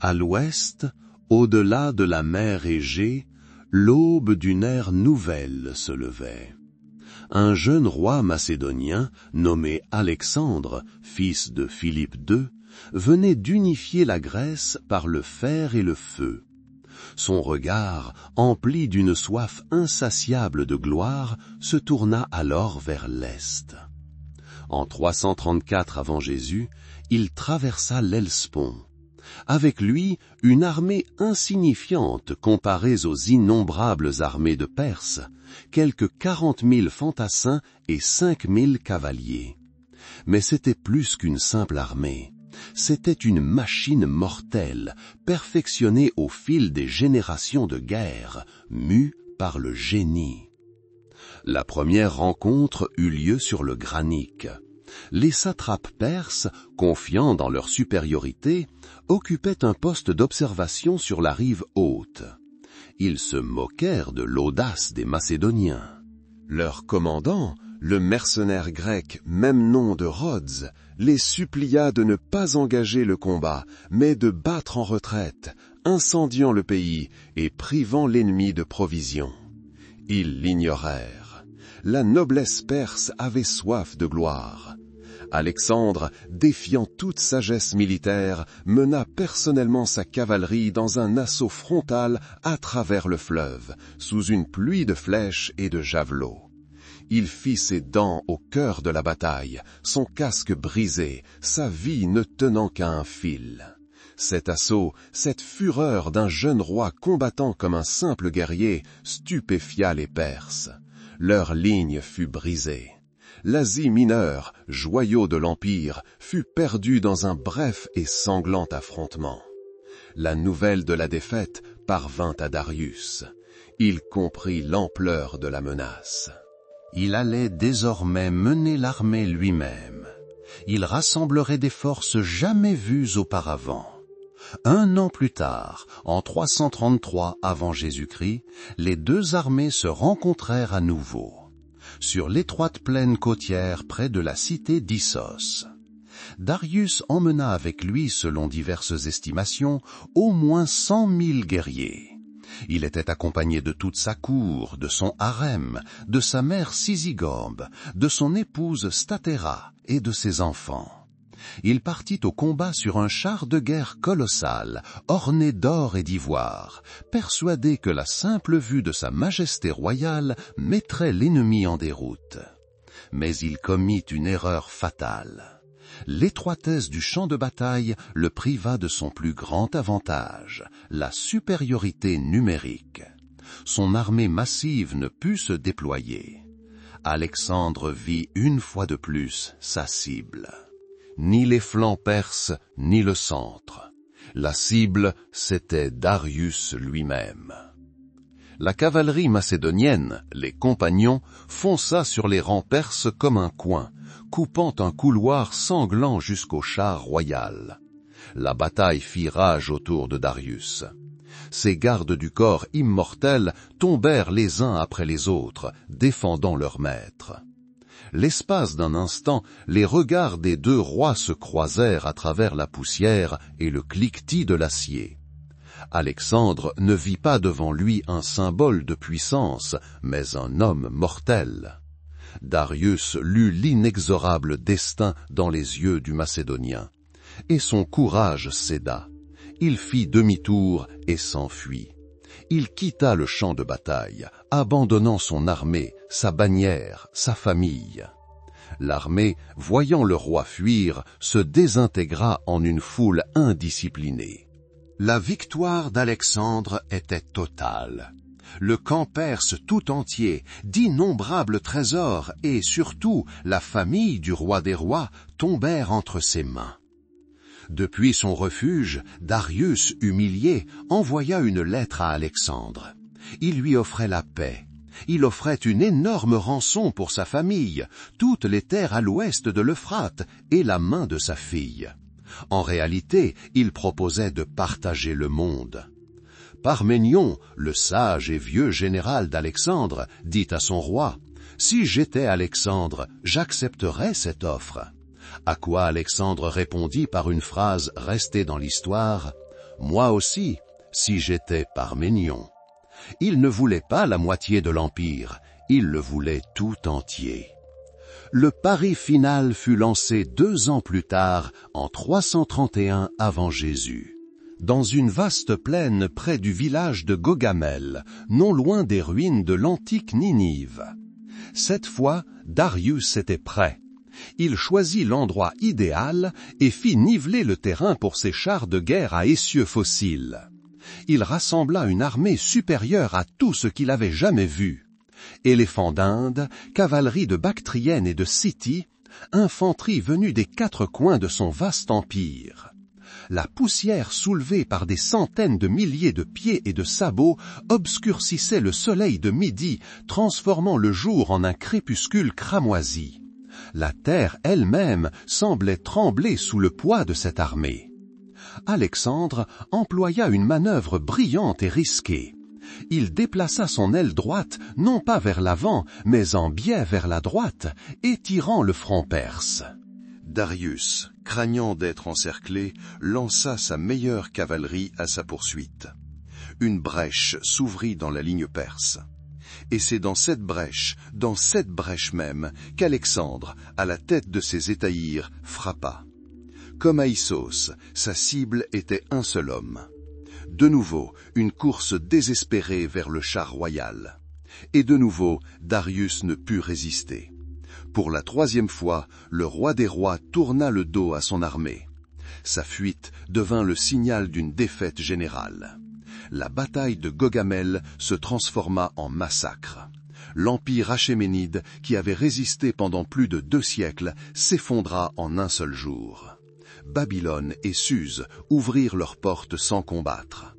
À l'ouest, au-delà de la mer Égée, l'aube d'une ère nouvelle se levait. Un jeune roi macédonien, nommé Alexandre, fils de Philippe II, venait d'unifier la Grèce par le fer et le feu. Son regard, empli d'une soif insatiable de gloire, se tourna alors vers l'Est. En 334 avant Jésus, il traversa l'Hellespont. Avec lui, une armée insignifiante comparée aux innombrables armées de Perse, quelques 40 000 fantassins et 5 000 cavaliers. Mais c'était plus qu'une simple armée. C'était une machine mortelle, perfectionnée au fil des générations de guerre, mue par le génie. La première rencontre eut lieu sur le Granique. Les satrapes perses, confiants dans leur supériorité, occupaient un poste d'observation sur la rive haute. Ils se moquèrent de l'audace des Macédoniens. Leur commandant, le mercenaire grec Memnon de Rhodes, les supplia de ne pas engager le combat, mais de battre en retraite, incendiant le pays et privant l'ennemi de provisions. Ils l'ignorèrent. La noblesse perse avait soif de gloire. Alexandre, défiant toute sagesse militaire, mena personnellement sa cavalerie dans un assaut frontal à travers le fleuve, sous une pluie de flèches et de javelots. Il fit ses dents au cœur de la bataille, son casque brisé, sa vie ne tenant qu'à un fil. Cet assaut, cette fureur d'un jeune roi combattant comme un simple guerrier, stupéfia les Perses. Leur ligne fut brisée. L'Asie mineure, joyau de l'Empire, fut perdue dans un bref et sanglant affrontement. La nouvelle de la défaite parvint à Darius. Il comprit l'ampleur de la menace. Il allait désormais mener l'armée lui-même. Il rassemblerait des forces jamais vues auparavant. 1 an plus tard, en 333 avant Jésus-Christ, les deux armées se rencontrèrent à nouveau, sur l'étroite plaine côtière près de la cité d'Issos. Darius emmena avec lui, selon diverses estimations, au moins 100 000 guerriers. Il était accompagné de toute sa cour, de son harem, de sa mère Sisygorbe, de son épouse Statéra et de ses enfants. Il partit au combat sur un char de guerre colossal, orné d'or et d'ivoire, persuadé que la simple vue de sa majesté royale mettrait l'ennemi en déroute. Mais il commit une erreur fatale. L'étroitesse du champ de bataille le priva de son plus grand avantage, la supériorité numérique. Son armée massive ne put se déployer. Alexandre vit une fois de plus sa cible. Ni les flancs perses, ni le centre. La cible, c'était Darius lui-même. La cavalerie macédonienne, les compagnons, fonça sur les rangs perses comme un coin, coupant un couloir sanglant jusqu'au char royal. La bataille fit rage autour de Darius. Ses gardes du corps immortels tombèrent les uns après les autres, défendant leur maître. L'espace d'un instant, les regards des deux rois se croisèrent à travers la poussière et le cliquetis de l'acier. Alexandre ne vit pas devant lui un symbole de puissance, mais un homme mortel. Darius lut l'inexorable destin dans les yeux du Macédonien, et son courage céda. Il fit demi-tour et s'enfuit. Il quitta le champ de bataille, abandonnant son armée, sa bannière, sa famille. L'armée, voyant le roi fuir, se désintégra en une foule indisciplinée. La victoire d'Alexandre était totale. Le camp perse tout entier, d'innombrables trésors et surtout la famille du roi des rois tombèrent entre ses mains. Depuis son refuge, Darius, humilié, envoya une lettre à Alexandre. Il lui offrait la paix. Il offrait une énorme rançon pour sa famille, toutes les terres à l'ouest de l'Euphrate et la main de sa fille. En réalité, il proposait de partager le monde. Parménion, le sage et vieux général d'Alexandre, dit à son roi, « Si j'étais Alexandre, j'accepterais cette offre. » À quoi Alexandre répondit par une phrase restée dans l'histoire, « Moi aussi, si j'étais Parménion. » Il ne voulait pas la moitié de l'Empire, il le voulait tout entier. Le pari final fut lancé 2 ans plus tard, en 331 avant Jésus. Dans une vaste plaine près du village de Gogamel, non loin des ruines de l'antique Ninive. Cette fois, Darius était prêt. Il choisit l'endroit idéal et fit niveler le terrain pour ses chars de guerre à essieux fossiles. Il rassembla une armée supérieure à tout ce qu'il avait jamais vu. Éléphants d'Inde, cavalerie de Bactrienne et de Scythie, infanterie venue des 4 coins de son vaste empire. La poussière soulevée par des centaines de milliers de pieds et de sabots obscurcissait le soleil de midi, transformant le jour en un crépuscule cramoisi. La terre elle-même semblait trembler sous le poids de cette armée. Alexandre employa une manœuvre brillante et risquée. Il déplaça son aile droite non pas vers l'avant, mais en biais vers la droite, étirant le front perse. Darius, craignant d'être encerclé, lança sa meilleure cavalerie à sa poursuite. Une brèche s'ouvrit dans la ligne perse. Et c'est dans cette brèche même, qu'Alexandre, à la tête de ses hétaïres, frappa. Comme à Issos, sa cible était un seul homme. De nouveau, une course désespérée vers le char royal. Et de nouveau, Darius ne put résister. Pour la 3e fois, le roi des rois tourna le dos à son armée. Sa fuite devint le signal d'une défaite générale. La bataille de Gogamel se transforma en massacre. L'empire achéménide, qui avait résisté pendant plus de 2 siècles, s'effondra en un seul jour. Babylone et Suse ouvrirent leurs portes sans combattre.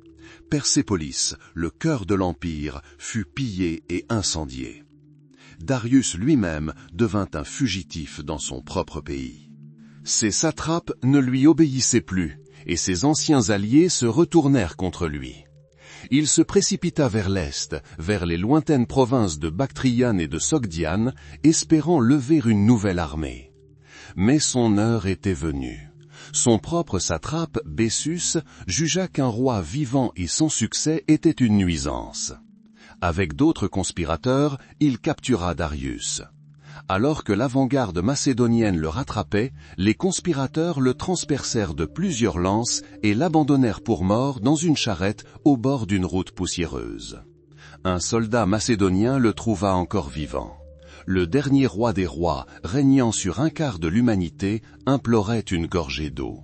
Persépolis, le cœur de l'empire, fut pillé et incendié. Darius lui-même devint un fugitif dans son propre pays. Ses satrapes ne lui obéissaient plus, et ses anciens alliés se retournèrent contre lui. Il se précipita vers l'est, vers les lointaines provinces de Bactriane et de Sogdiane, espérant lever une nouvelle armée. Mais son heure était venue. Son propre satrape, Bessus, jugea qu'un roi vivant et sans succès était une nuisance. Avec d'autres conspirateurs, il captura Darius. Alors que l'avant-garde macédonienne le rattrapait, les conspirateurs le transpercèrent de plusieurs lances et l'abandonnèrent pour mort dans une charrette au bord d'une route poussiéreuse. Un soldat macédonien le trouva encore vivant. Le dernier roi des rois, régnant sur un quart de l'humanité, implorait une gorgée d'eau.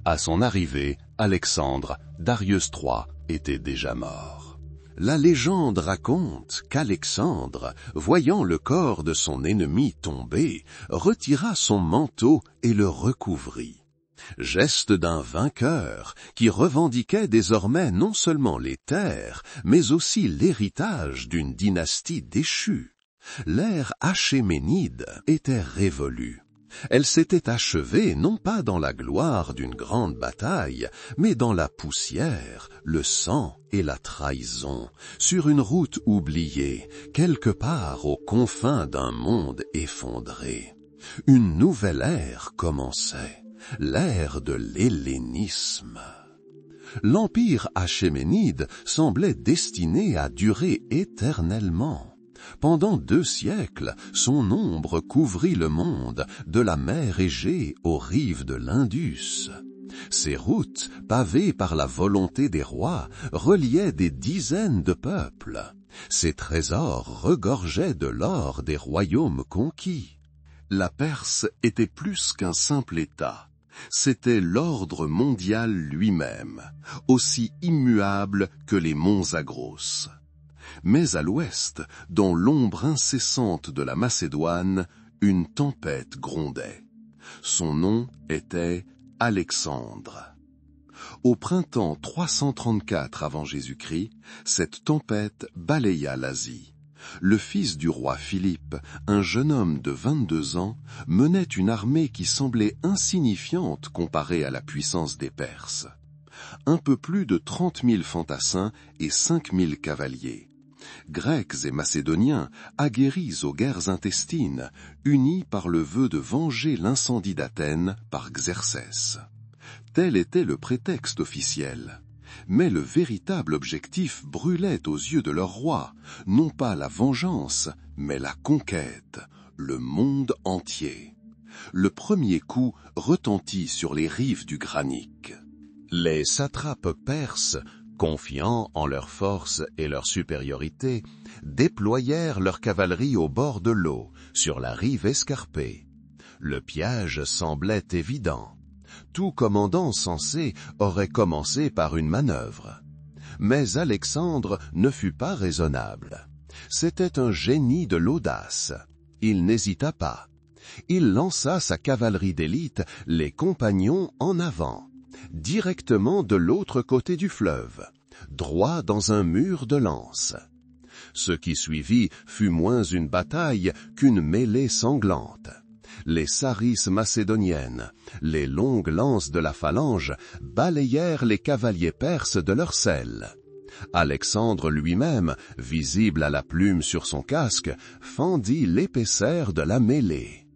À son arrivée, Alexandre, Darius III, était déjà mort. La légende raconte qu'Alexandre, voyant le corps de son ennemi tomber, retira son manteau et le recouvrit. Geste d'un vainqueur qui revendiquait désormais non seulement les terres, mais aussi l'héritage d'une dynastie déchue. L'ère achéménide était révolue. Elle s'était achevée non pas dans la gloire d'une grande bataille, mais dans la poussière, le sang et la trahison, sur une route oubliée, quelque part aux confins d'un monde effondré. Une nouvelle ère commençait, l'ère de l'hellénisme. L'empire achéménide semblait destiné à durer éternellement. Pendant 2 siècles, son ombre couvrit le monde, de la mer Égée aux rives de l'Indus. Ses routes, pavées par la volonté des rois, reliaient des dizaines de peuples. Ses trésors regorgeaient de l'or des royaumes conquis. La Perse était plus qu'un simple État. C'était l'ordre mondial lui-même, aussi immuable que les monts Zagros. Mais à l'ouest, dans l'ombre incessante de la Macédoine, une tempête grondait. Son nom était Alexandre. Au printemps 334 avant Jésus-Christ, cette tempête balaya l'Asie. Le fils du roi Philippe, un jeune homme de 22 ans, menait une armée qui semblait insignifiante comparée à la puissance des Perses. Un peu plus de 30 000 fantassins et 5 000 cavaliers. Grecs et Macédoniens, aguerris aux guerres intestines, unis par le vœu de venger l'incendie d'Athènes par Xerxès. Tel était le prétexte officiel. Mais le véritable objectif brûlait aux yeux de leur roi, non pas la vengeance, mais la conquête, le monde entier. Le premier coup retentit sur les rives du Granique. Les satrapes perses, confiants en leur force et leur supériorité, déployèrent leur cavalerie au bord de l'eau, sur la rive escarpée. Le piège semblait évident. Tout commandant sensé aurait commencé par une manœuvre. Mais Alexandre ne fut pas raisonnable. C'était un génie de l'audace. Il n'hésita pas. Il lança sa cavalerie d'élite, les compagnons en avant, directement de l'autre côté du fleuve, droit dans un mur de lances. Ce qui suivit fut moins une bataille qu'une mêlée sanglante. Les sarisses macédoniennes, les longues lances de la phalange, balayèrent les cavaliers perses de leur selle. Alexandre lui-même, visible à la plume sur son casque, fendit l'épaisseur de la mêlée.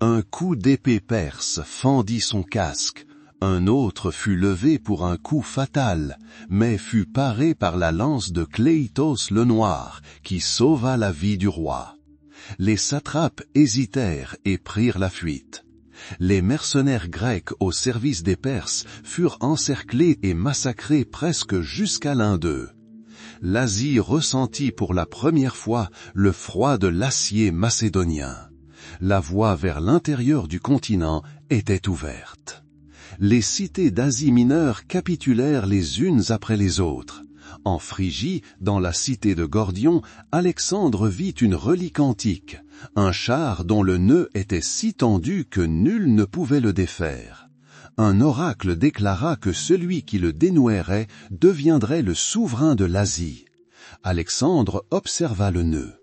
Un coup d'épée perse fendit son casque. Un autre fut levé pour un coup fatal, mais fut paré par la lance de Cléitos le Noir, qui sauva la vie du roi. Les satrapes hésitèrent et prirent la fuite. Les mercenaires grecs au service des Perses furent encerclés et massacrés presque jusqu'à l'un d'eux. l'Asie ressentit pour la première fois le froid de l'acier macédonien. La voie vers l'intérieur du continent était ouverte. Les cités d'Asie mineure capitulèrent les unes après les autres. En Phrygie, dans la cité de Gordion, Alexandre vit une relique antique, un char dont le nœud était si tendu que nul ne pouvait le défaire. Un oracle déclara que celui qui le dénouerait deviendrait le souverain de l'Asie. Alexandre observa le nœud.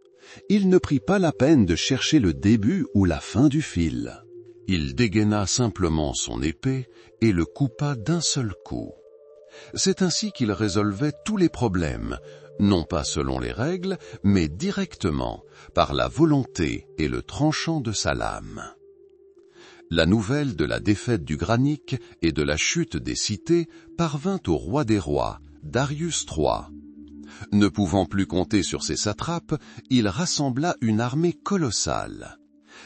Il ne prit pas la peine de chercher le début ou la fin du fil. Il dégaina simplement son épée et le coupa d'un seul coup. C'est ainsi qu'il résolvait tous les problèmes, non pas selon les règles, mais directement, par la volonté et le tranchant de sa lame. La nouvelle de la défaite du Granique et de la chute des cités parvint au roi des rois, Darius III. Ne pouvant plus compter sur ses satrapes, il rassembla une armée colossale.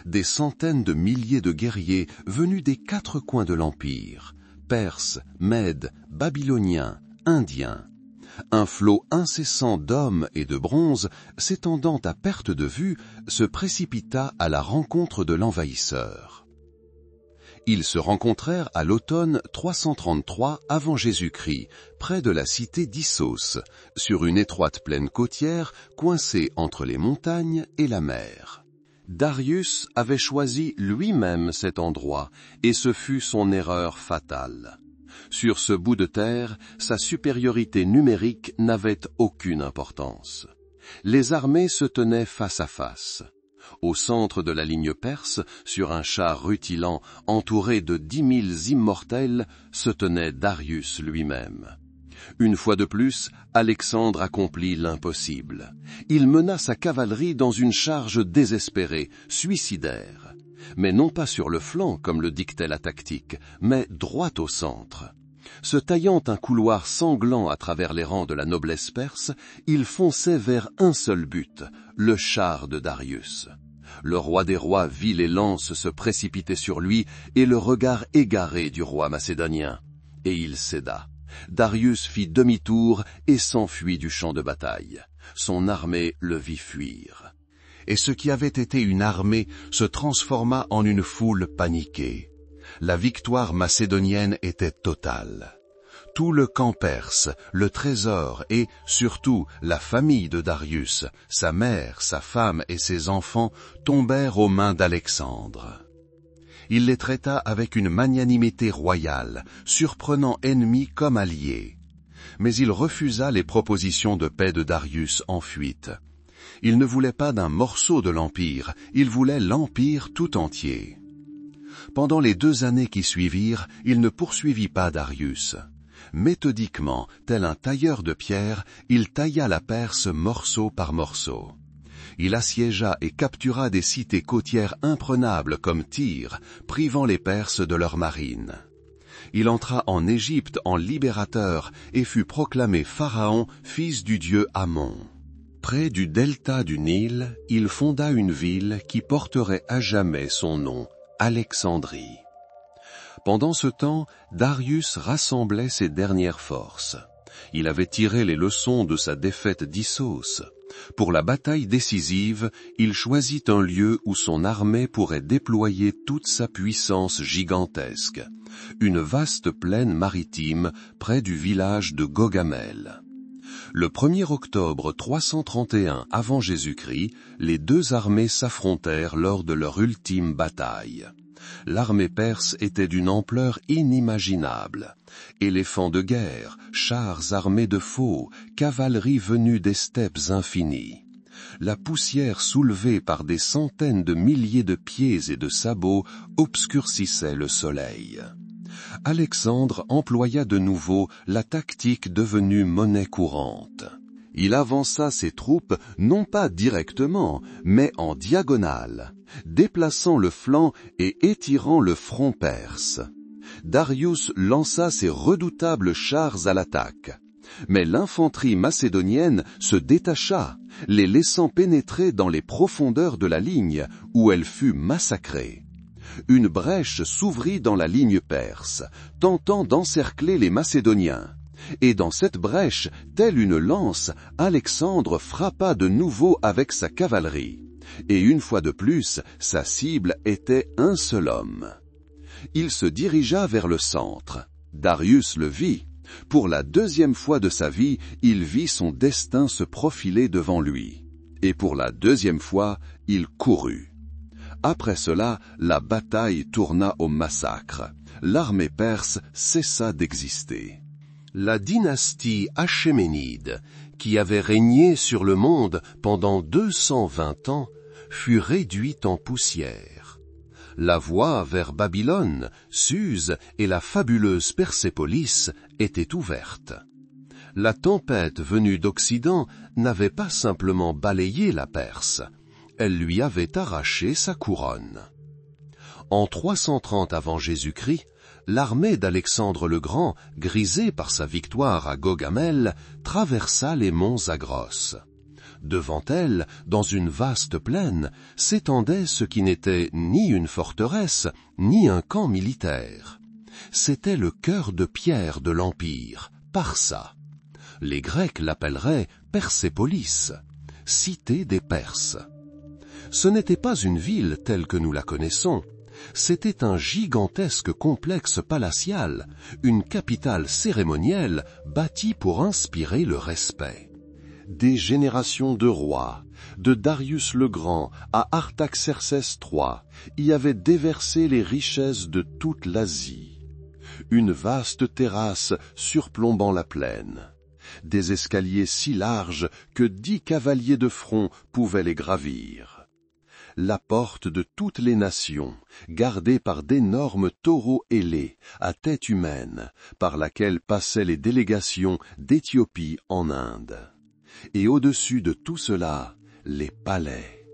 Des centaines de milliers de guerriers venus des quatre coins de l'Empire, Perses, Mèdes, Babyloniens, Indiens. Un flot incessant d'hommes et de bronze, s'étendant à perte de vue, se précipita à la rencontre de l'envahisseur. Ils se rencontrèrent à l'automne 333 avant Jésus-Christ, près de la cité d'Issos, sur une étroite plaine côtière coincée entre les montagnes et la mer. Darius avait choisi lui-même cet endroit, et ce fut son erreur fatale. Sur ce bout de terre, sa supériorité numérique n'avait aucune importance. Les armées se tenaient face à face. Au centre de la ligne perse, sur un char rutilant entouré de 10 000 immortels, se tenait Darius lui-même. Une fois de plus, Alexandre accomplit l'impossible. Il mena sa cavalerie dans une charge désespérée, suicidaire. Mais non pas sur le flanc, comme le dictait la tactique, mais droit au centre. Se taillant un couloir sanglant à travers les rangs de la noblesse perse, il fonçait vers un seul but, le char de Darius. Le roi des rois vit les lances se précipiter sur lui et le regard égaré du roi macédonien. Et il céda. Darius fit demi-tour et s'enfuit du champ de bataille. Son armée le vit fuir. Et ce qui avait été une armée se transforma en une foule paniquée. La victoire macédonienne était totale. Tout le camp perse, le trésor et, surtout, la famille de Darius, sa mère, sa femme et ses enfants tombèrent aux mains d'Alexandre. Il les traita avec une magnanimité royale, surprenant ennemis comme alliés. Mais il refusa les propositions de paix de Darius en fuite. Il ne voulait pas d'un morceau de l'Empire, il voulait l'Empire tout entier. Pendant les 2 années qui suivirent, il ne poursuivit pas Darius. Méthodiquement, tel un tailleur de pierre, il tailla la Perse morceau par morceau. Il assiégea et captura des cités côtières imprenables comme Tyr, privant les Perses de leur marine. Il entra en Égypte en libérateur et fut proclamé pharaon, fils du dieu Amon. Près du delta du Nil, il fonda une ville qui porterait à jamais son nom, Alexandrie. Pendant ce temps, Darius rassemblait ses dernières forces. Il avait tiré les leçons de sa défaite d'Issos. Pour la bataille décisive, il choisit un lieu où son armée pourrait déployer toute sa puissance gigantesque, une vaste plaine maritime près du village de Gogamel. Le 1er octobre 331 avant Jésus-Christ, les 2 armées s'affrontèrent lors de leur ultime bataille. L'armée perse était d'une ampleur inimaginable. Éléphants de guerre, chars armés de faux, cavalerie venue des steppes infinies. La poussière soulevée par des centaines de milliers de pieds et de sabots obscurcissait le soleil. Alexandre employa de nouveau la tactique devenue monnaie courante. Il avança ses troupes non pas directement, mais en diagonale, déplaçant le flanc et étirant le front perse. Darius lança ses redoutables chars à l'attaque. Mais l'infanterie macédonienne se détacha, les laissant pénétrer dans les profondeurs de la ligne, où elle fut massacrée. Une brèche s'ouvrit dans la ligne perse, tentant d'encercler les Macédoniens. Et dans cette brèche, telle une lance, Alexandre frappa de nouveau avec sa cavalerie. Et une fois de plus, sa cible était un seul homme. Il se dirigea vers le centre. Darius le vit. Pour la deuxième fois de sa vie, il vit son destin se profiler devant lui. Et pour la deuxième fois, il courut. Après cela, la bataille tourna au massacre. L'armée perse cessa d'exister. La dynastie achéménide, qui avait régné sur le monde pendant 220 ans, fut réduite en poussière. La voie vers Babylone, Suse et la fabuleuse Persépolis était ouverte. La tempête venue d'Occident n'avait pas simplement balayé la Perse, elle lui avait arraché sa couronne. En 330 avant Jésus-Christ, l'armée d'Alexandre le Grand, grisée par sa victoire à Gaugamel, traversa les monts Zagros. Devant elle, dans une vaste plaine, s'étendait ce qui n'était ni une forteresse, ni un camp militaire. C'était le cœur de pierre de l'Empire, Parsa. Les Grecs l'appelleraient Persépolis, cité des Perses. Ce n'était pas une ville telle que nous la connaissons. C'était un gigantesque complexe palatial, une capitale cérémonielle bâtie pour inspirer le respect. Des générations de rois, de Darius le Grand à Artaxerxès III, y avaient déversé les richesses de toute l'Asie. Une vaste terrasse surplombant la plaine. Des escaliers si larges que 10 cavaliers de front pouvaient les gravir. La porte de toutes les nations, gardée par d'énormes taureaux ailés, à tête humaine, par laquelle passaient les délégations d'Éthiopie en Inde. Et au-dessus de tout cela, les palais,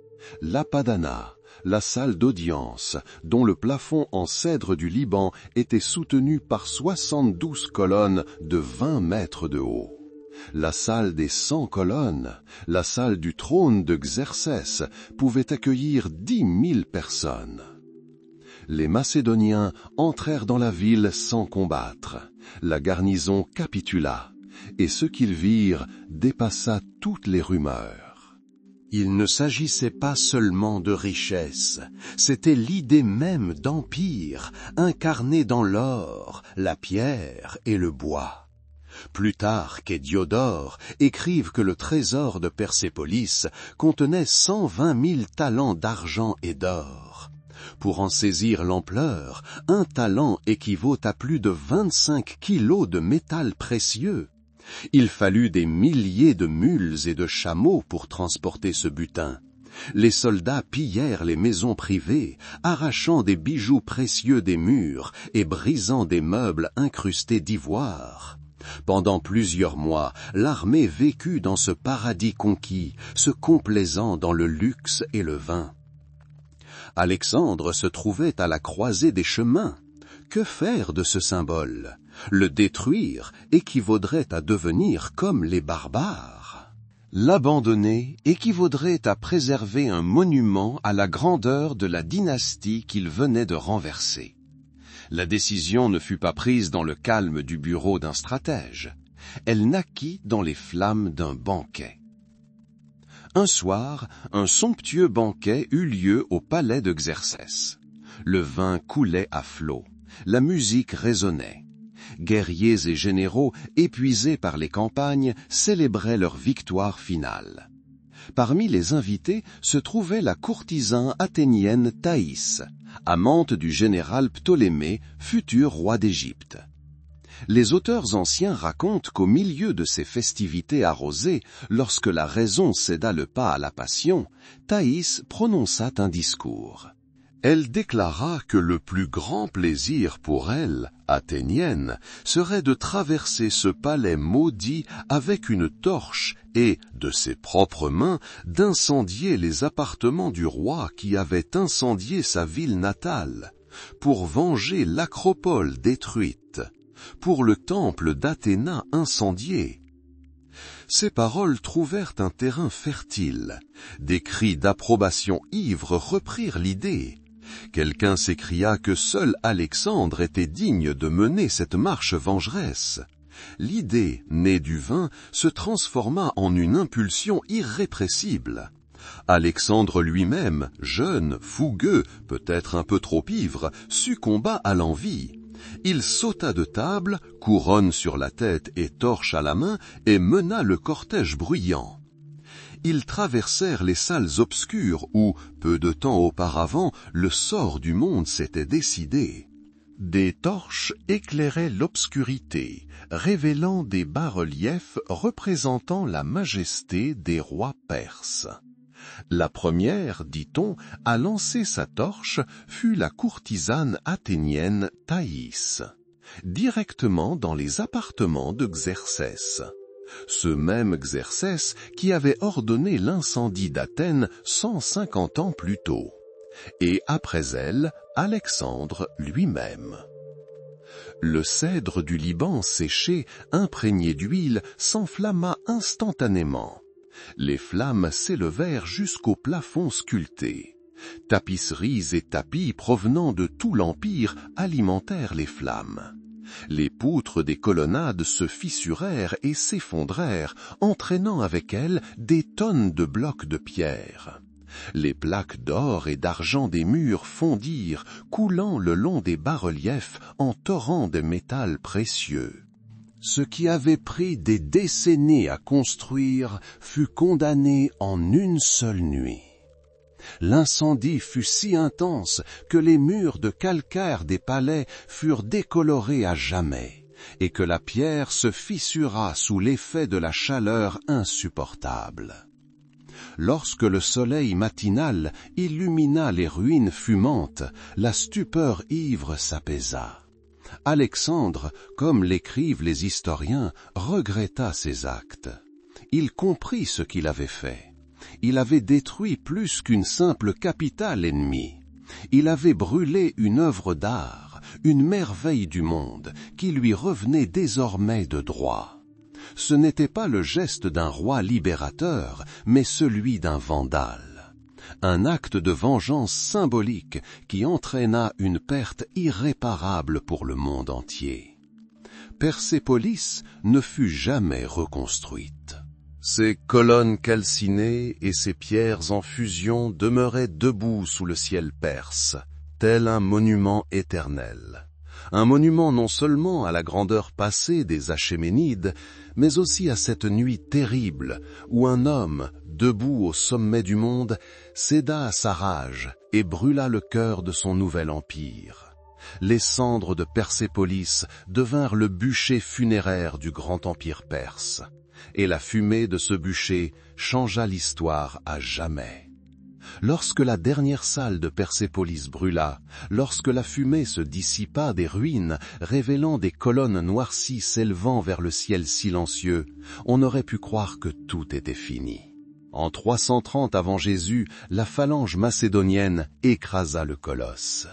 l'Apadana, la salle d'audience, dont le plafond en cèdre du Liban était soutenu par 72 colonnes de 20 mètres de haut. La salle des 100 colonnes, la salle du trône de Xerxès, pouvait accueillir 10 000 personnes. Les Macédoniens entrèrent dans la ville sans combattre. La garnison capitula, et ce qu'ils virent dépassa toutes les rumeurs. Il ne s'agissait pas seulement de richesse, c'était l'idée même d'empire, incarnée dans l'or, la pierre et le bois. Plutarque et Diodore écrivent que le trésor de Persépolis contenait 120 000 talents d'argent et d'or. Pour en saisir l'ampleur, un talent équivaut à plus de 25 kilos de métal précieux. Il fallut des milliers de mules et de chameaux pour transporter ce butin. Les soldats pillèrent les maisons privées, arrachant des bijoux précieux des murs et brisant des meubles incrustés d'ivoire. Pendant plusieurs mois, l'armée vécut dans ce paradis conquis, se complaisant dans le luxe et le vin. Alexandre se trouvait à la croisée des chemins. Que faire de ce symbole? Le détruire équivaudrait à devenir comme les barbares. L'abandonner équivaudrait à préserver un monument à la grandeur de la dynastie qu'il venait de renverser. La décision ne fut pas prise dans le calme du bureau d'un stratège. Elle naquit dans les flammes d'un banquet. Un soir, un somptueux banquet eut lieu au palais de Xerxès. Le vin coulait à flots, la musique résonnait. Guerriers et généraux, épuisés par les campagnes, célébraient leur victoire finale. Parmi les invités se trouvait la courtisane athénienne Thaïs, amante du général Ptolémée, futur roi d'Égypte. Les auteurs anciens racontent qu'au milieu de ces festivités arrosées, lorsque la raison céda le pas à la passion, Thaïs prononça un discours. Elle déclara que le plus grand plaisir pour elle, athénienne, serait de traverser ce palais maudit avec une torche et, de ses propres mains, d'incendier les appartements du roi qui avait incendié sa ville natale, pour venger l'acropole détruite, pour le temple d'Athéna incendié. Ces paroles trouvèrent un terrain fertile. Des cris d'approbation ivres reprirent l'idée. Quelqu'un s'écria que seul Alexandre était digne de mener cette marche vengeresse. L'idée, née du vin, se transforma en une impulsion irrépressible. Alexandre lui-même, jeune, fougueux, peut-être un peu trop ivre, succomba à l'envie. Il sauta de table, couronne sur la tête et torche à la main, et mena le cortège bruyant. Ils traversèrent les salles obscures où, peu de temps auparavant, le sort du monde s'était décidé. Des torches éclairaient l'obscurité, révélant des bas-reliefs représentant la majesté des rois perses. La première, dit-on, à lancer sa torche fut la courtisane athénienne Thaïs, directement dans les appartements de Xerxès. Ce même Xerxès qui avait ordonné l'incendie d'Athènes 150 ans plus tôt. Et après elle, Alexandre lui-même. Le cèdre du Liban séché, imprégné d'huile, s'enflamma instantanément. Les flammes s'élevèrent jusqu'au plafond sculpté. Tapisseries et tapis provenant de tout l'Empire alimentèrent les flammes. Les poutres des colonnades se fissurèrent et s'effondrèrent, entraînant avec elles des tonnes de blocs de pierre. Les plaques d'or et d'argent des murs fondirent, coulant le long des bas-reliefs en torrents de métal précieux. Ce qui avait pris des décennies à construire fut condamné en une seule nuit. L'incendie fut si intense que les murs de calcaire des palais furent décolorés à jamais, et que la pierre se fissura sous l'effet de la chaleur insupportable. Lorsque le soleil matinal illumina les ruines fumantes, la stupeur ivre s'apaisa. Alexandre, comme l'écrivent les historiens, regretta ses actes. Il comprit ce qu'il avait fait. Il avait détruit plus qu'une simple capitale ennemie. Il avait brûlé une œuvre d'art, une merveille du monde, qui lui revenait désormais de droit. Ce n'était pas le geste d'un roi libérateur, mais celui d'un vandale. Un acte de vengeance symbolique qui entraîna une perte irréparable pour le monde entier. Persépolis ne fut jamais reconstruite. Ses colonnes calcinées et ses pierres en fusion demeuraient debout sous le ciel perse, tel un monument éternel. Un monument non seulement à la grandeur passée des Achéménides, mais aussi à cette nuit terrible où un homme, debout au sommet du monde, céda à sa rage et brûla le cœur de son nouvel empire. Les cendres de Persépolis devinrent le bûcher funéraire du grand empire perse, et la fumée de ce bûcher changea l'histoire à jamais. Lorsque la dernière salle de Persépolis brûla, lorsque la fumée se dissipa des ruines, révélant des colonnes noircies s'élevant vers le ciel silencieux, on aurait pu croire que tout était fini. En 330 avant Jésus, la phalange macédonienne écrasa le colosse.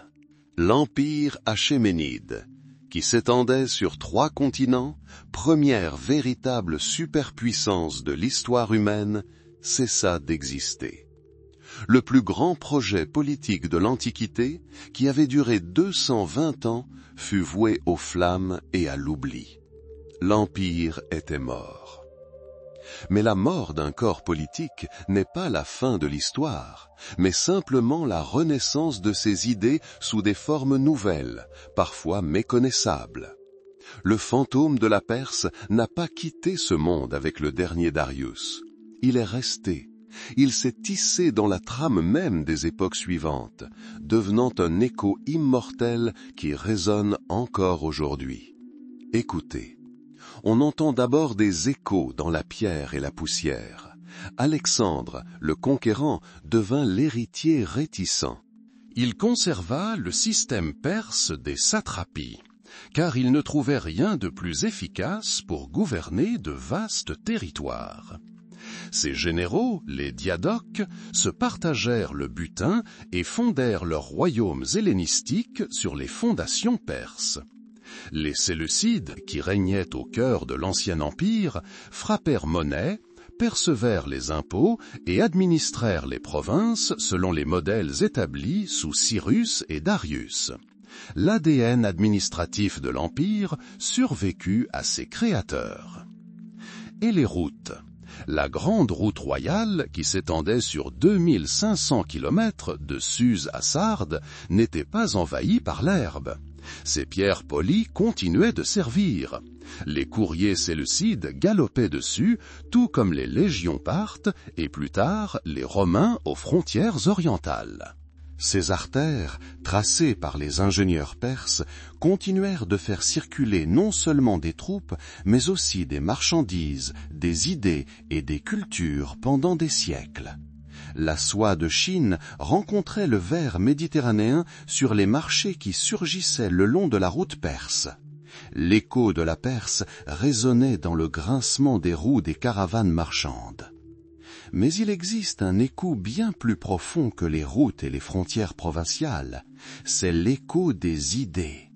L'empire achéménide, qui s'étendait sur 3 continents, première véritable superpuissance de l'histoire humaine, cessa d'exister. Le plus grand projet politique de l'Antiquité, qui avait duré 220 ans, fut voué aux flammes et à l'oubli. L'Empire était mort. Mais la mort d'un corps politique n'est pas la fin de l'histoire, mais simplement la renaissance de ses idées sous des formes nouvelles, parfois méconnaissables. Le fantôme de la Perse n'a pas quitté ce monde avec le dernier Darius. Il est resté. Il s'est tissé dans la trame même des époques suivantes, devenant un écho immortel qui résonne encore aujourd'hui. Écoutez, on entend d'abord des échos dans la pierre et la poussière. Alexandre, le conquérant, devint l'héritier réticent. Il conserva le système perse des satrapies, car il ne trouvait rien de plus efficace pour gouverner de vastes territoires. Ces généraux, les diadoques, se partagèrent le butin et fondèrent leurs royaumes hellénistiques sur les fondations perses. Les Séleucides, qui régnaient au cœur de l'ancien empire, frappèrent monnaie, percevèrent les impôts et administrèrent les provinces selon les modèles établis sous Cyrus et Darius. L'ADN administratif de l'Empire survécut à ses créateurs. Et les routes. La grande route royale, qui s'étendait sur 2500 km de Suse à Sardes, n'était pas envahie par l'herbe. Ces pierres polies continuaient de servir. Les courriers séleucides galopaient dessus, tout comme les légions parthes, et plus tard les Romains aux frontières orientales. Ces artères, tracées par les ingénieurs perses, continuèrent de faire circuler non seulement des troupes, mais aussi des marchandises, des idées et des cultures pendant des siècles. La soie de Chine rencontrait le verre méditerranéen sur les marchés qui surgissaient le long de la route perse. L'écho de la Perse résonnait dans le grincement des roues des caravanes marchandes. Mais il existe un écho bien plus profond que les routes et les frontières provinciales. C'est l'écho des idées.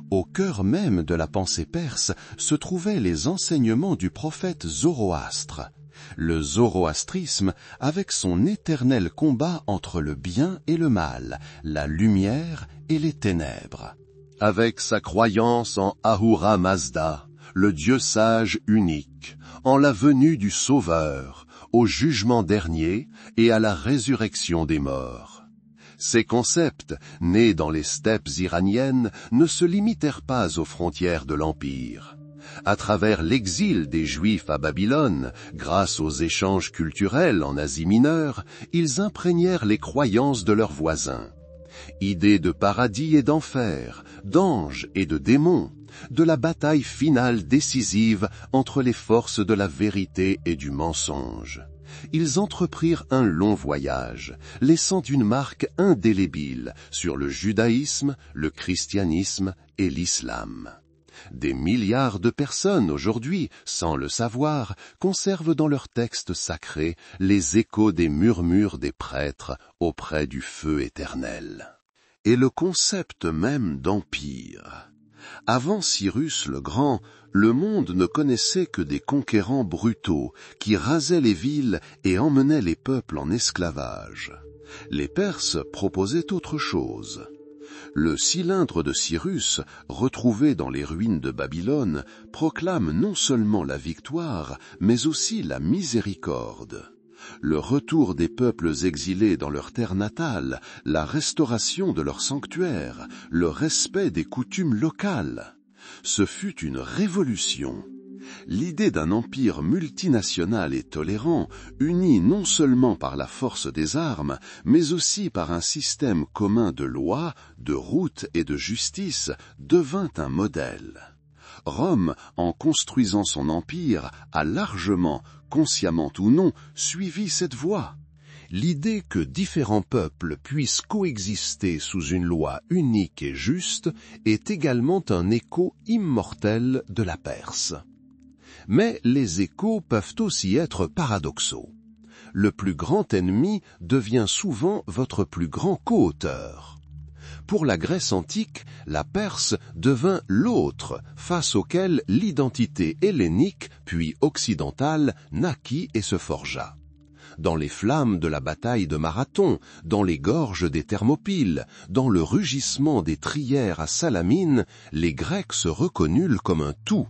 Au cœur même de la pensée perse se trouvaient les enseignements du prophète Zoroastre. Le zoroastrisme, avec son éternel combat entre le bien et le mal, la lumière et les ténèbres. Avec sa croyance en Ahura Mazda, le Dieu sage unique, en la venue du Sauveur, au jugement dernier et à la résurrection des morts. Ces concepts, nés dans les steppes iraniennes, ne se limitèrent pas aux frontières de l'Empire. À travers l'exil des Juifs à Babylone, grâce aux échanges culturels en Asie mineure, ils imprégnèrent les croyances de leurs voisins. Idées de paradis et d'enfer, d'anges et de démons, de la bataille finale décisive entre les forces de la vérité et du mensonge. Ils entreprirent un long voyage, laissant une marque indélébile sur le judaïsme, le christianisme et l'islam. Des milliards de personnes aujourd'hui, sans le savoir, conservent dans leurs textes sacrés les échos des murmures des prêtres auprès du feu éternel. Et le concept même d'empire. Avant Cyrus le Grand, le monde ne connaissait que des conquérants brutaux qui rasaient les villes et emmenaient les peuples en esclavage. Les Perses proposaient autre chose. Le cylindre de Cyrus, retrouvé dans les ruines de Babylone, proclame non seulement la victoire, mais aussi la miséricorde. Le retour des peuples exilés dans leur terre natale, la restauration de leurs sanctuaires, le respect des coutumes locales. Ce fut une révolution. L'idée d'un empire multinational et tolérant, uni non seulement par la force des armes, mais aussi par un système commun de lois, de routes et de justice, devint un modèle. Rome, en construisant son empire, a largement, consciemment ou non, suivi cette voie. L'idée que différents peuples puissent coexister sous une loi unique et juste est également un écho immortel de la Perse. Mais les échos peuvent aussi être paradoxaux. Le plus grand ennemi devient souvent votre plus grand co-auteur. Pour la Grèce antique, la Perse devint l'autre face auquel l'identité hellénique puis occidentale naquit et se forgea. Dans les flammes de la bataille de Marathon, dans les gorges des Thermopyles, dans le rugissement des trières à Salamine, les Grecs se reconnurent comme un tout.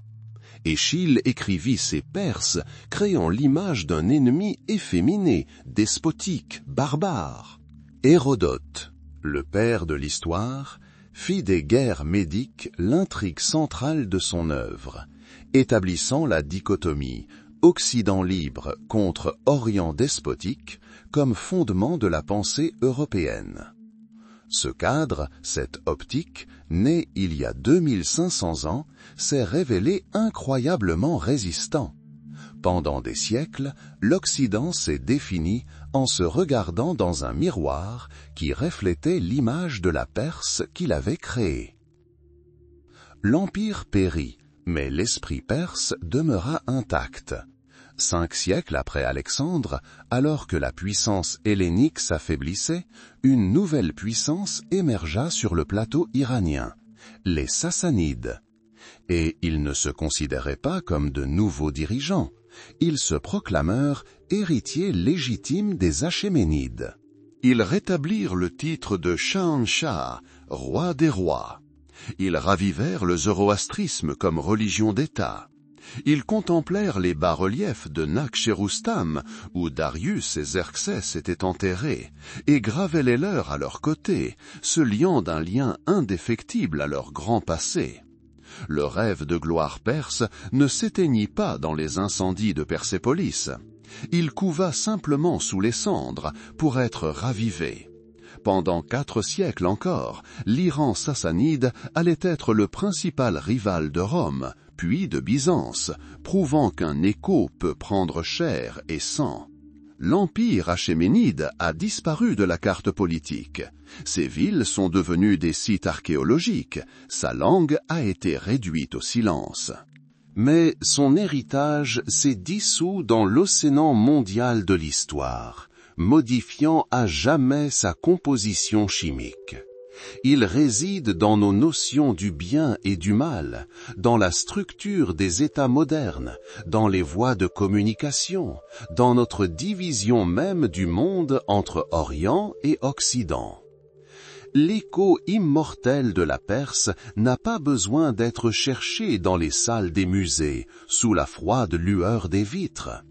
Échille écrivit ces Perses, créant l'image d'un ennemi efféminé, despotique, barbare. Hérodote, le père de l'histoire, fit des guerres médiques l'intrigue centrale de son œuvre, établissant la dichotomie Occident libre contre Orient despotique comme fondement de la pensée européenne. Ce cadre, cette optique, née il y a 2500 ans, s'est révélé incroyablement résistant. Pendant des siècles, l'Occident s'est défini en se regardant dans un miroir qui reflétait l'image de la Perse qu'il avait créée. L'Empire périt, mais l'esprit perse demeura intact. 5 siècles après Alexandre, alors que la puissance hellénique s'affaiblissait, une nouvelle puissance émergea sur le plateau iranien, les Sassanides. Et ils ne se considéraient pas comme de nouveaux dirigeants, ils se proclamèrent héritiers légitimes des Achéménides. Ils rétablirent le titre de Shahanshah, roi des rois. Ils ravivèrent le zoroastrisme comme religion d'État. Ils contemplèrent les bas-reliefs de Nakhcherustam, où Darius et Xerxès étaient enterrés, et gravaient les leurs à leur côté, se liant d'un lien indéfectible à leur grand passé. Le rêve de gloire perse ne s'éteignit pas dans les incendies de Persépolis. Il couva simplement sous les cendres pour être ravivé. Pendant 4 siècles encore, l'Iran sassanide allait être le principal rival de Rome, puis de Byzance, prouvant qu'un écho peut prendre chair et sang. L'empire achéménide a disparu de la carte politique. Ses villes sont devenues des sites archéologiques. Sa langue a été réduite au silence. Mais son héritage s'est dissous dans l'océan mondial de l'histoire, modifiant à jamais sa composition chimique. Il réside dans nos notions du bien et du mal, dans la structure des États modernes, dans les voies de communication, dans notre division même du monde entre Orient et Occident. L'écho immortel de la Perse n'a pas besoin d'être cherché dans les salles des musées, sous la froide lueur des vitres.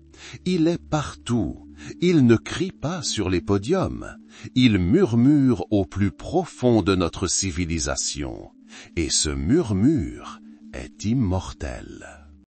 Il est partout. Il ne crie pas sur les podiums. Il murmure au plus profond de notre civilisation. Et ce murmure est immortel.